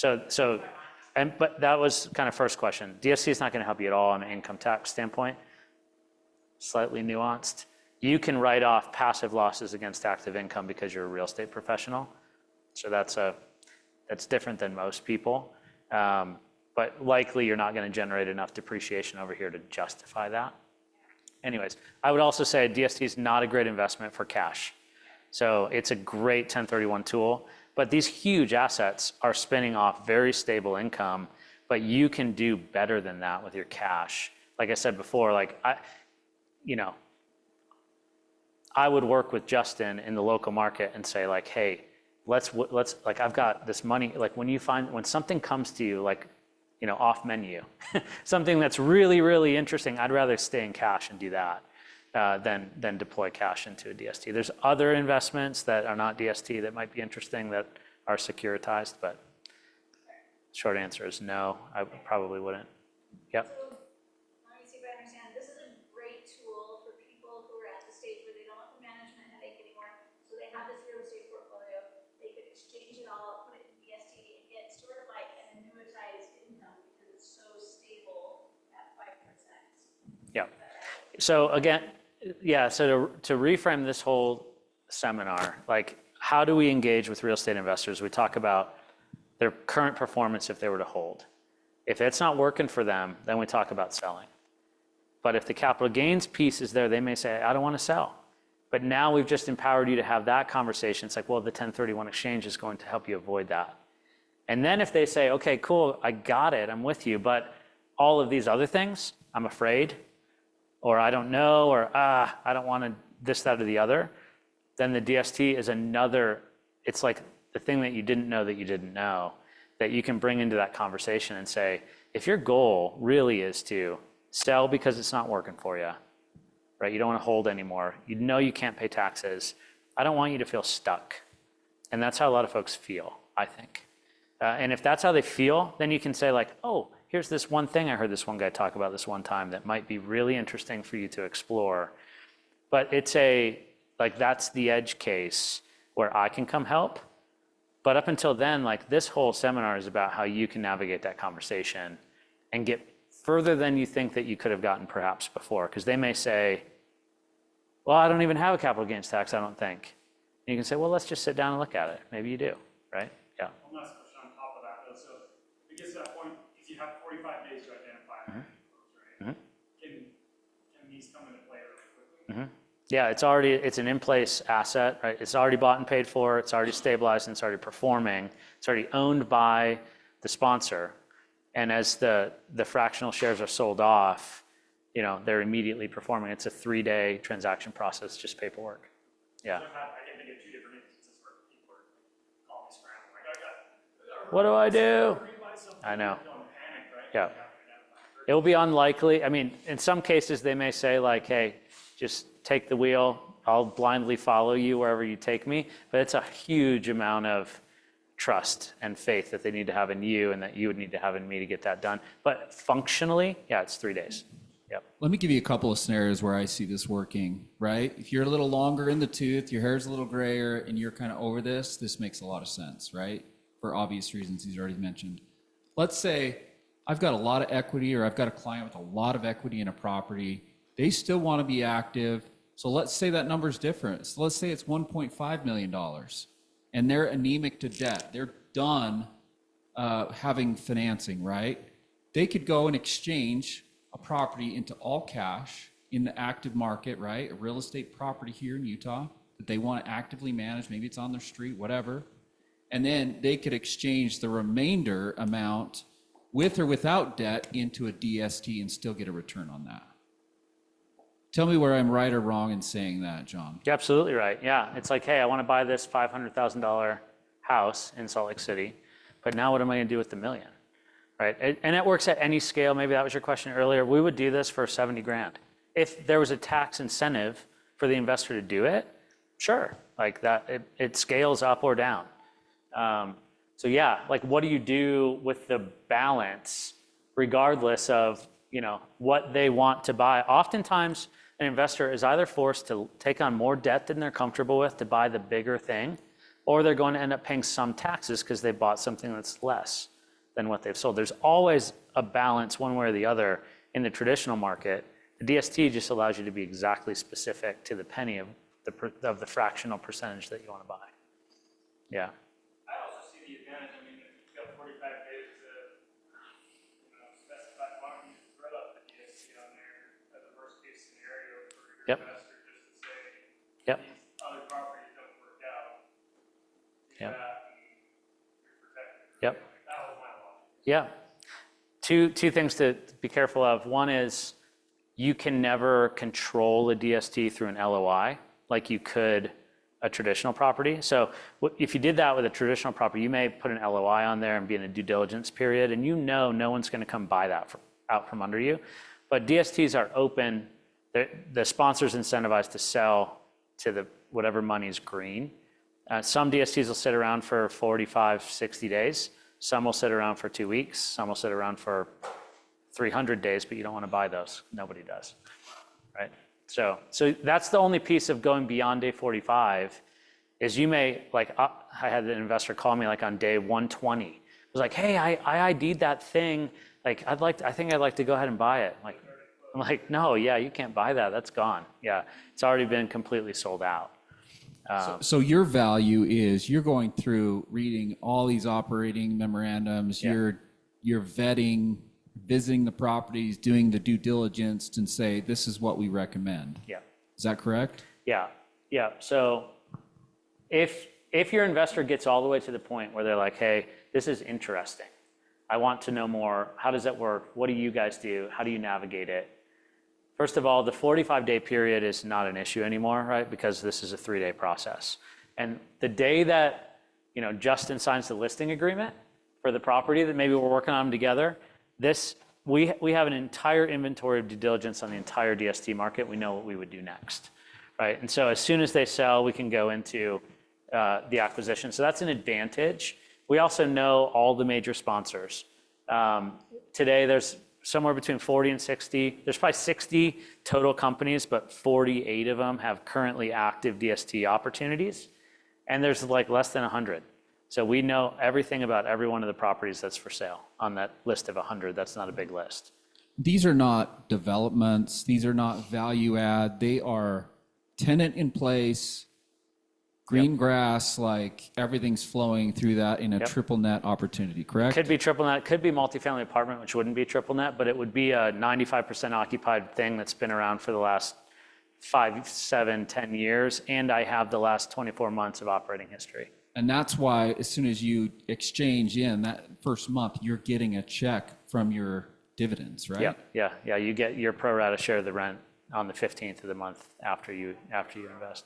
But that was kind of first question. DST is not going to help you at all on an income tax standpoint. Slightly nuanced. You can write off passive losses against active income because you're a real estate professional. So that's different than most people. But likely you're not going to generate enough depreciation over here to justify that. Anyways, I would also say DST is not a great investment for cash. So it's a great 1031 tool, but these huge assets are spinning off very stable income, but you can do better than that with your cash. Like I said before, I would work with Justin in the local market and say like, hey, let's like, I've got this money. Like when something comes to you, like, off menu, something that's really, really interesting, I'd rather stay in cash and do that than deploy cash into a DST. There's other investments that are not DST that might be interesting that are securitized, but short answer is no, I probably wouldn't. Yep. So, let me see if I understand. This is a great tool for people who are at the stage where they don't want the management headache anymore. So they have this real estate portfolio. They could exchange it all, put it in DST, and get sort of like an annuitized income because it's so stable at 5%. Yeah. So again, yeah, so to reframe this whole seminar, like how do we engage with real estate investors? We talk about their current performance if they were to hold. If it's not working for them, then we talk about selling. But if the capital gains piece is there, they may say, I don't want to sell. But now we've just empowered you to have that conversation. It's like, well, the 1031 exchange is going to help you avoid that. And then if they say, okay, cool, I got it, I'm with you, but all of these other things, I'm afraid, or I don't know, or I don't want to this, that, or the other, then the DST is another, it's like the thing that you didn't know that you didn't know, that you can bring into that conversation and say, if your goal really is to sell because it's not working for you, right? You don't want to hold anymore. You know you can't pay taxes. I don't want you to feel stuck. And that's how a lot of folks feel, I think. And if that's how they feel, then you can say like, oh, here's this one thing I heard this one guy talk about this one time that might be really interesting for you to explore. But it's like that's the edge case where I can come help. But up until then, like this whole seminar is about how you can navigate that conversation and get further than you think that you could have gotten perhaps before. Because they may say, well, I don't even have a capital gains tax, I don't think. And you can say, well, let's just sit down and look at it. Maybe you do, right? Yeah. One last question on top of that, though. So if it gets to that point, because you have 45 days to identify Mhm. right? Can these come into play really quickly? Yeah, it's an in-place asset, right? It's already bought and paid for, it's already stabilized, and it's already performing. It's already owned by the sponsor. And as the fractional shares are sold off, you know, they're immediately performing. It's a 3-day transaction process, just paperwork. Yeah. So I can think of 2 different instances where people are calling me scrambling, like, I got. What do I do? Rebuy something, I know. you don't panic, right? Yeah. You have to identify. It will be unlikely. I mean, in some cases, they may say like, hey, just take the wheel. I'll blindly follow you wherever you take me. But it's a huge amount of trust and faith that they need to have in you and that you would need to have in me to get that done. But functionally, yeah, it's 3 days. Yep. Let me give you a couple of scenarios where I see this working, right? If you're a little longer in the tooth, your hair's a little grayer, and you're kind of over this makes a lot of sense, right? For obvious reasons he's already mentioned. Let's say I've got a lot of equity, or I've got a client with a lot of equity in a property. They still want to be active. So let's say that number's different. So let's say it's $1.5 million, and they're anemic to debt. They're done having financing, right? They could go and exchange a property into all cash in the active market, right? A real estate property here in Utah that they want to actively manage. Maybe it's on their street, whatever. And then they could exchange the remainder amount with or without debt into a DST and still get a return on that. Tell me where I'm right or wrong in saying that, John. You're absolutely right. Yeah. It's like, hey, I want to buy this $500,000 house in Salt Lake City, but now what am I going to do with the $1 million? Right? And it works at any scale. Maybe that was your question earlier. We would do this for 70 grand. If there was a tax incentive for the investor to do it, sure. Like that, it scales up or down. So yeah, like what do you do with the balance regardless of, you know, what they want to buy? Oftentimes an investor is either forced to take on more debt than they're comfortable with to buy the bigger thing, or they're going to end up paying some taxes because they bought something that's less than what they've sold. There's always a balance one way or the other in the traditional market. The DST just allows you to be exactly specific to the penny of the fractional percentage that you want to buy. Yeah. I also see the advantage. I mean, if you've got 45 days to, specify quantity, you throw up the DST on there as a worst case scenario for your investor, just to say, these other properties don't work out. Do that, and you're protected. Yep. That was my logic. Yeah. Two things to be careful of. One is you can never control a DST through an LOI like you could a traditional property. So if you did that with a traditional property, you may put an LOI on there and be in a due diligence period, and you know no one's going to come buy that out from under you. But DSTs are open. The sponsor's incentivized to sell to whatever money's green. Some DSTs will sit around for 45, 60 days. Some will sit around for 2 weeks. Some will sit around for 300 days, but you don't want to buy those. Nobody does, right? So that's the only piece of going beyond day 45 is you may, like, I had an investor call me like on day 120. It was like, hey, I ID'd that thing. Like, I think I'd like to go ahead and buy it. I'm like, no, yeah, you can't buy that. That's gone. Yeah, it's already been completely sold out. So your value is you're going through reading all these operating memorandums, you're vetting, visiting the properties, doing the due diligence, and say, this is what we recommend. Yeah. Is that correct? Yeah. So if your investor gets all the way to the point where they're like, hey, this is interesting. I want to know more. How does that work? What do you guys do? How do you navigate it? First of all, the 45-day period is not an issue anymore, right? Because this is a 3-day process. And the day that, Justin signs the listing agreement for the property that maybe we're working on them together, we have an entire inventory of due diligence on the entire DST market. We know what we would do next, right? And so as soon as they sell, we can go into the acquisition. So that's an advantage. We also know all the major sponsors. Today, there's somewhere between 40 and 60. There's probably 60 total companies, but 48 of them have currently active DST opportunities. And there's like less than 100. So we know everything about every one of the properties that's for sale on that list of 100. That's not a big list. These are not developments. These are not value add. They are tenant in place, green grass, like everything's flowing through that in a triple net opportunity, correct? Could be triple net, could be multifamily apartment, which wouldn't be triple net, but it would be a 95% occupied thing that's been around for the last 5, 7, 10 years. And I have the last 24 months of operating history. And that's why as soon as you exchange in that first month, you're getting a check from your dividends, right? Yeah. You get your pro rata share of the rent on the 15th of the month after you invest.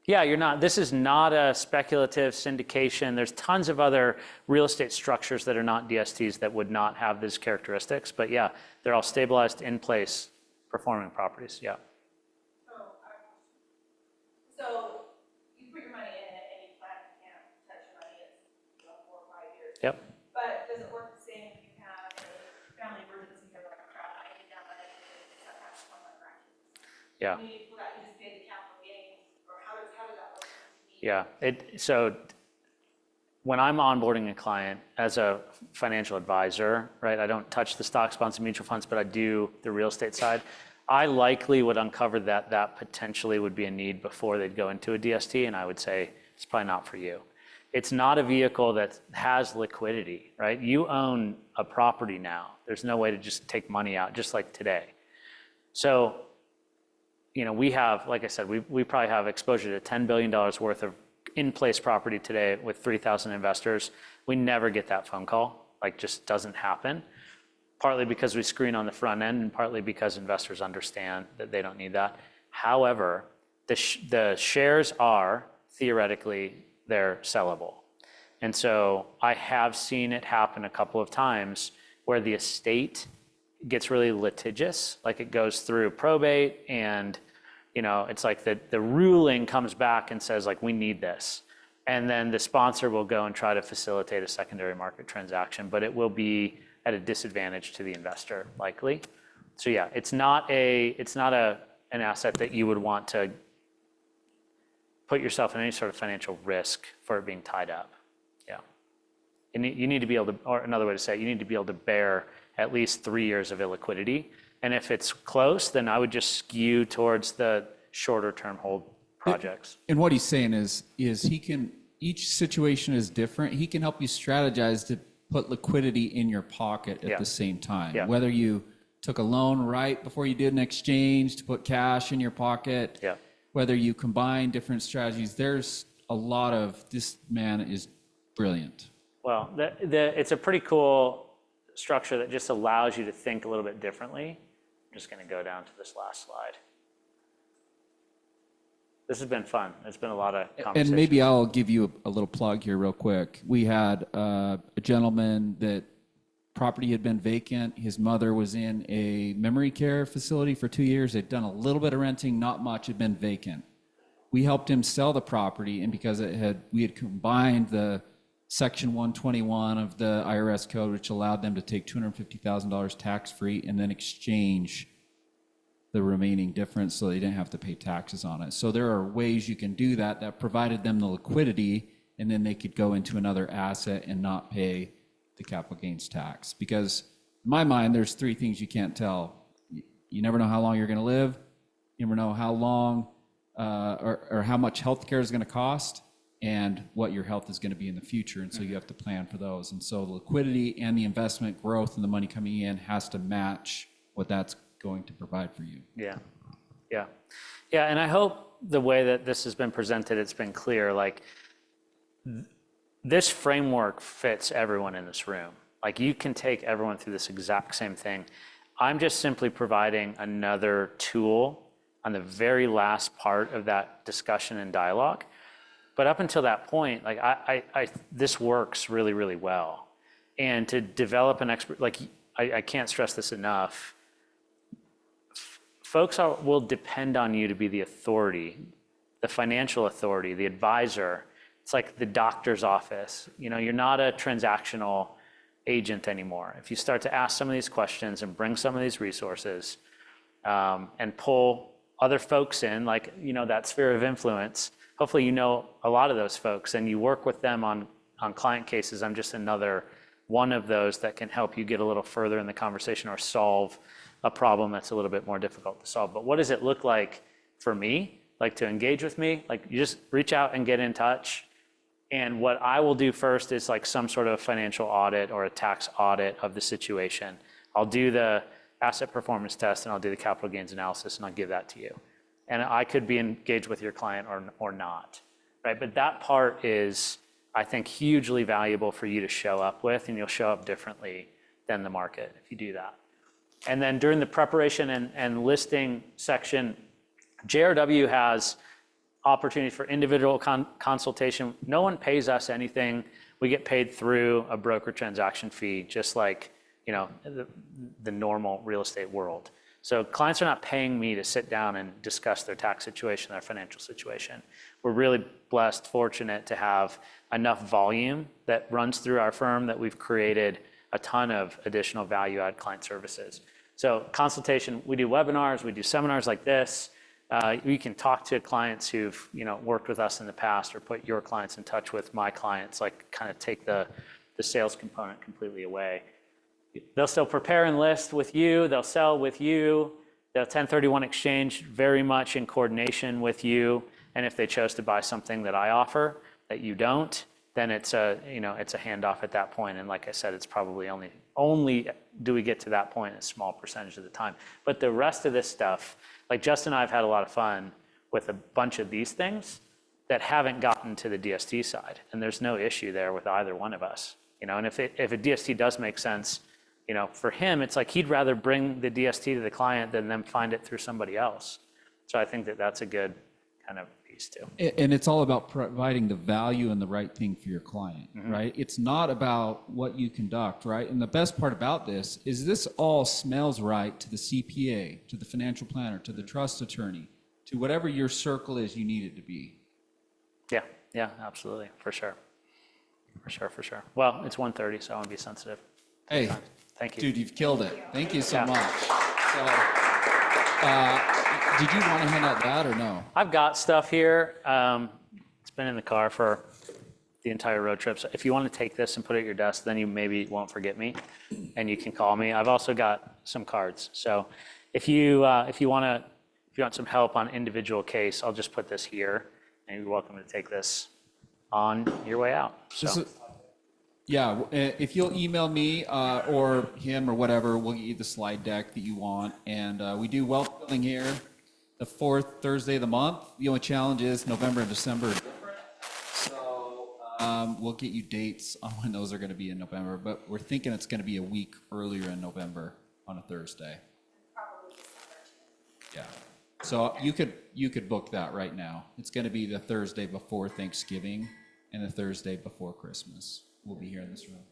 Yeah, you're not. This is not a speculative syndication. There's tons of other real estate structures that are not DSTs that would not have these characteristics. But yeah, they're all stabilized, in place, performing properties. Yeah. So you put your money in it and you plan you can't touch your money, it's 4 or 5 years. Yep. But does it work the same if you have a family emergency or like crap, I need that money to have cash from my grandkids? Yeah. You just pay the capital gains, or how does that work? Yeah. So when I'm onboarding a client as a financial advisor, right, I don't touch the stocks, bonds, and mutual funds, but I do the real estate side. I likely would uncover that potentially would be a need before they'd go into a DST, and I would say it's probably not for you. It's not a vehicle that has liquidity, right? You own a property now. There's no way to just take money out, just like today. So, we have, like I said, we probably have exposure to $10 billion worth of in-place property today with 3,000 investors. We never get that phone call, just doesn't happen. Partly because we screen on the front end and partly because investors understand that they don't need that. However, the shares are theoretically, they're sellable. And so I have seen it happen a couple of times where the estate gets really litigious, like it goes through probate and it's like the ruling comes back and says we need this. And then the sponsor will go and try to facilitate a secondary market transaction, but it will be at a disadvantage to the investor, likely. So yeah, it's not an asset that you would want to put yourself in any sort of financial risk for it being tied up. Yeah. And you need to be able to, or another way to say it, you need to be able to bear at least 3 years of illiquidity. And if it's close, then I would just skew towards the shorter term hold projects. And what he's saying is each situation is different. He can help you strategize to put liquidity in your pocket at the same time. Yeah. Whether you took a loan right before you did an exchange to put cash in your pocket, whether you combine different strategies, there's a lot of, this man is brilliant. Well, it's a pretty cool structure that just allows you to think a little bit differently. I'm just going to go down to this last slide. This has been fun. It's been a lot of conversation. And maybe I'll give you a little plug here real quick. We had a gentleman that property had been vacant. His mother was in a memory care facility for 2 years. They'd done a little bit of renting, not much, had been vacant. We helped him sell the property, and because we had combined the Section 121 of the IRS code, which allowed them to take $250,000 tax-free and then exchange the remaining difference so they didn't have to pay taxes on it. So there are ways you can do that provided them the liquidity, and then they could go into another asset and not pay the capital gains tax. Because in my mind, there's 3 things you can't tell. You never know how long you're going to live. You never know how long or how much healthcare is going to cost and what your health is going to be in the future. And so you have to plan for those. And so the liquidity and the investment growth and the money coming in has to match what that's going to provide for you. Yeah. And I hope the way that this has been presented, it's been clear. This framework fits everyone in this room. You can take everyone through this exact same thing. I'm just simply providing another tool on the very last part of that discussion and dialogue. But up until that point, this works really, really well. And to develop an expert, I can't stress this enough. Folks will depend on you to be the authority, the financial authority, the advisor. It's like the doctor's office. You're not a transactional agent anymore. If you start to ask some of these questions and bring some of these resources, and pull other folks in, like, that sphere of influence, hopefully you know a lot of those folks and you work with them on client cases. I'm just another one of those that can help you get a little further in the conversation or solve a problem that's a little bit more difficult to solve. But what does it look like for me, like to engage with me? Like, you just reach out and get in touch. And what I will do first is like some sort of financial audit or a tax audit of the situation. I'll do the asset performance test and I'll do the capital gains analysis and I'll give that to you. And I could be engaged with your client or not, right? But that part is, I think, hugely valuable for you to show up with, and you'll show up differently than the market if you do that. And then during the preparation and listing section, JRW has opportunities for individual consultation. No one pays us anything. We get paid through a broker transaction fee, just like the normal real estate world. So clients are not paying me to sit down and discuss their tax situation, their financial situation. We're really blessed, fortunate to have enough volume that runs through our firm that we've created a ton of additional value-add client services. So consultation, we do webinars, we do seminars like this. You can talk to clients who've worked with us in the past, or put your clients in touch with my clients, like kind of take the sales component completely away. They'll still prepare and list with you. They'll sell with you. They'll 1031 exchange very much in coordination with you. And if they chose to buy something that I offer that you don't, then it's a handoff at that point. And like I said, it's probably only do we get to that point a small percentage of the time. But the rest of this stuff, like Justin and I have had a lot of fun with a bunch of these things that haven't gotten to the DST side. And there's no issue there with either one of us. And if a DST does make sense, for him, it's like he'd rather bring the DST to the client than them find it through somebody else. So I think that that's a good kind of piece too. And it's all about providing the value and the right thing for your client, right? It's not about what you conduct, right? And the best part about this is this all smells right to the CPA, to the financial planner, to the trust attorney, to whatever your circle is you need it to be. Yeah, absolutely, for sure. Well, it's 1:30, so I want to be sensitive. Hey, Thank you. dude, you've killed it. Thank you so Yeah. much. So, did you want to hand out that or no? I've got stuff here. It's been in the car for the entire road trip. So if you want to take this and put it at your desk, then you maybe won't forget me, and you can call me. I've also got some cards. So if you want some help on individual case, I'll just put this here, and you're welcome to take this on your way out. So. Yeah, if you'll email me or him or whatever, we'll get you the slide deck that you want. And we do wealth building here the fourth Thursday of the month. The only challenge is November and December are different. So we'll get you dates on when those are going to be in November. But we're thinking it's going to be a week earlier in November on a Thursday. Probably December too. Yeah. So you could book that right now. It's going to be the Thursday before Thanksgiving and the Thursday before Christmas. We'll be here in this room.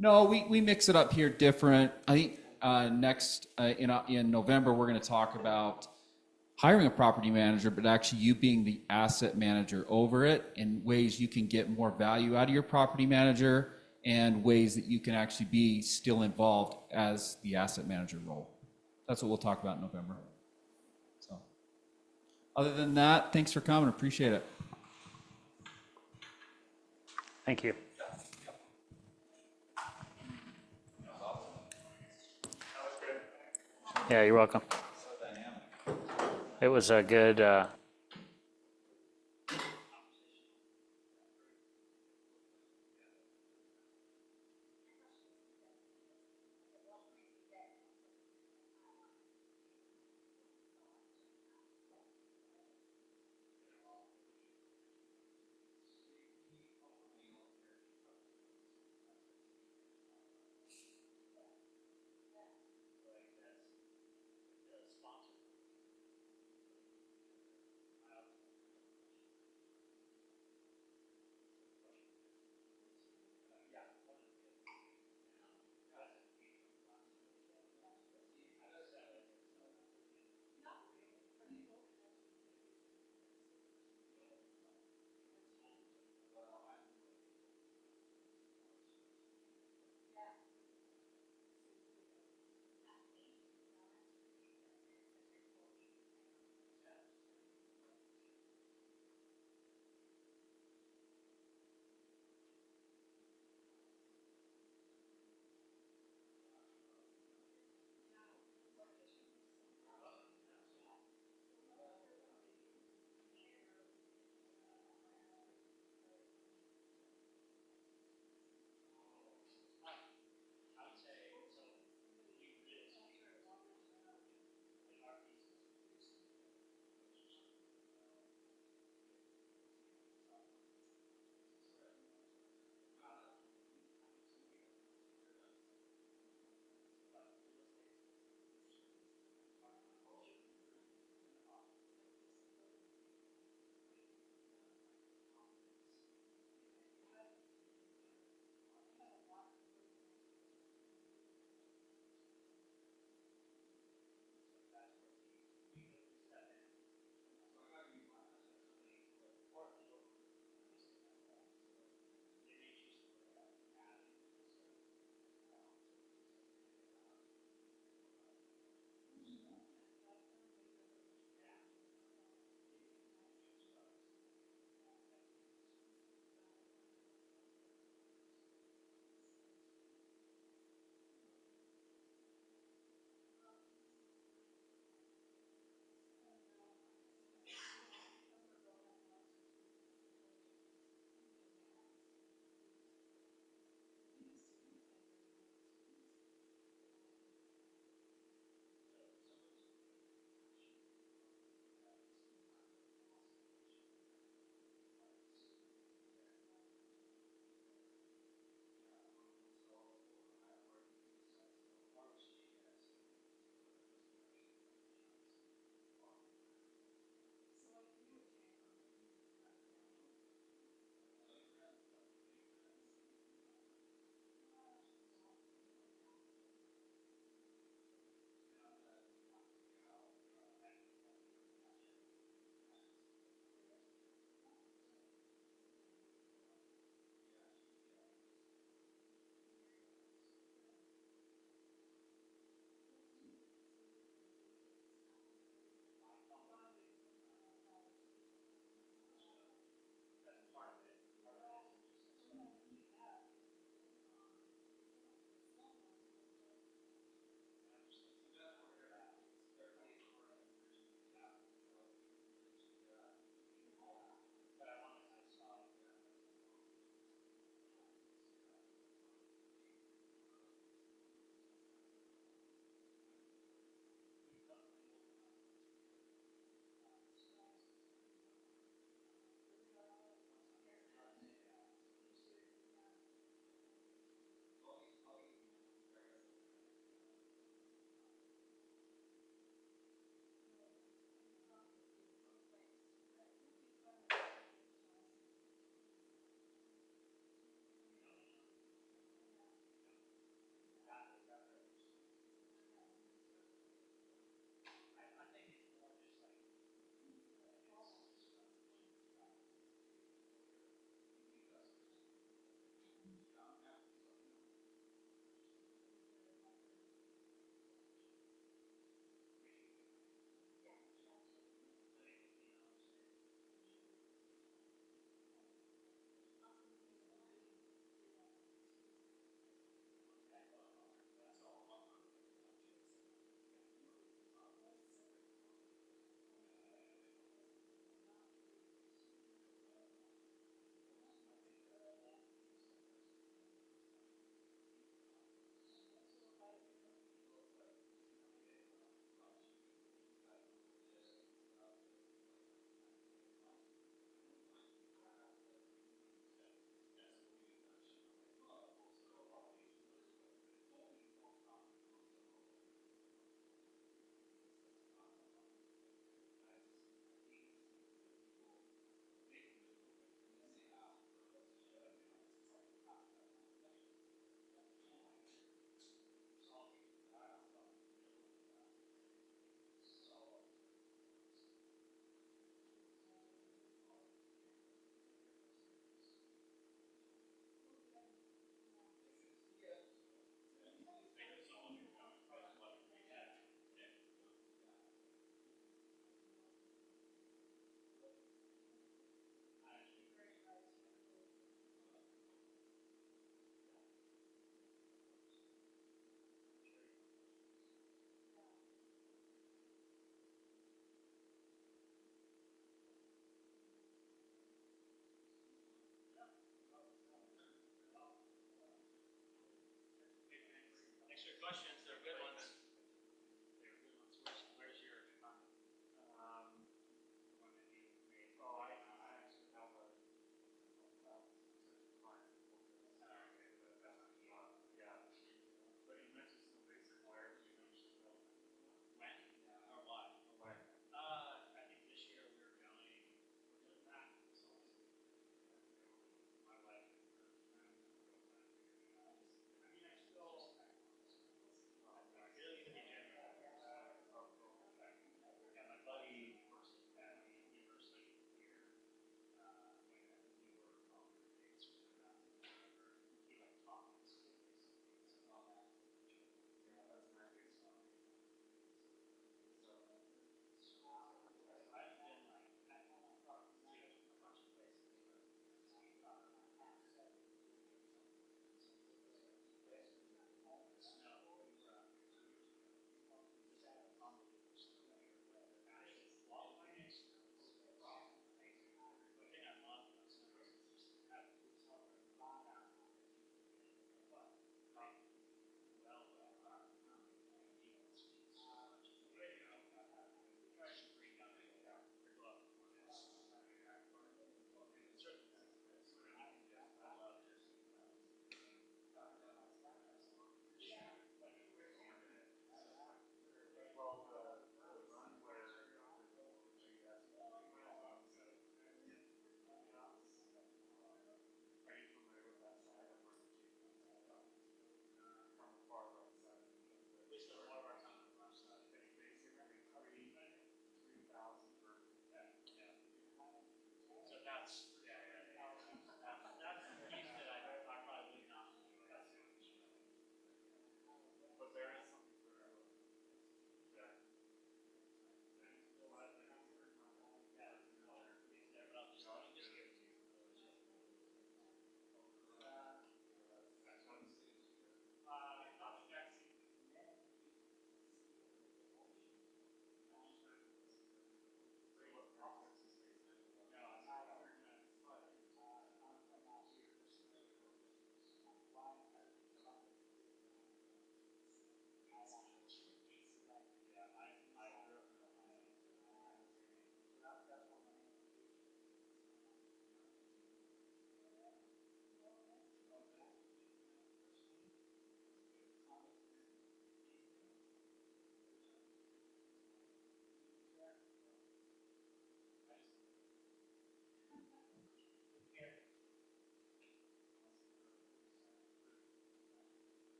No, we mix it up here different. I think next in November, we're going to talk about hiring a property manager, but actually you being the asset manager over it, and ways you can get more value out of your property manager, and ways that you can actually be still involved as the asset manager role. That's what we'll talk about in November. So, other than that, thanks for coming. Appreciate it. Thank you. Yeah, you're welcome. It was a good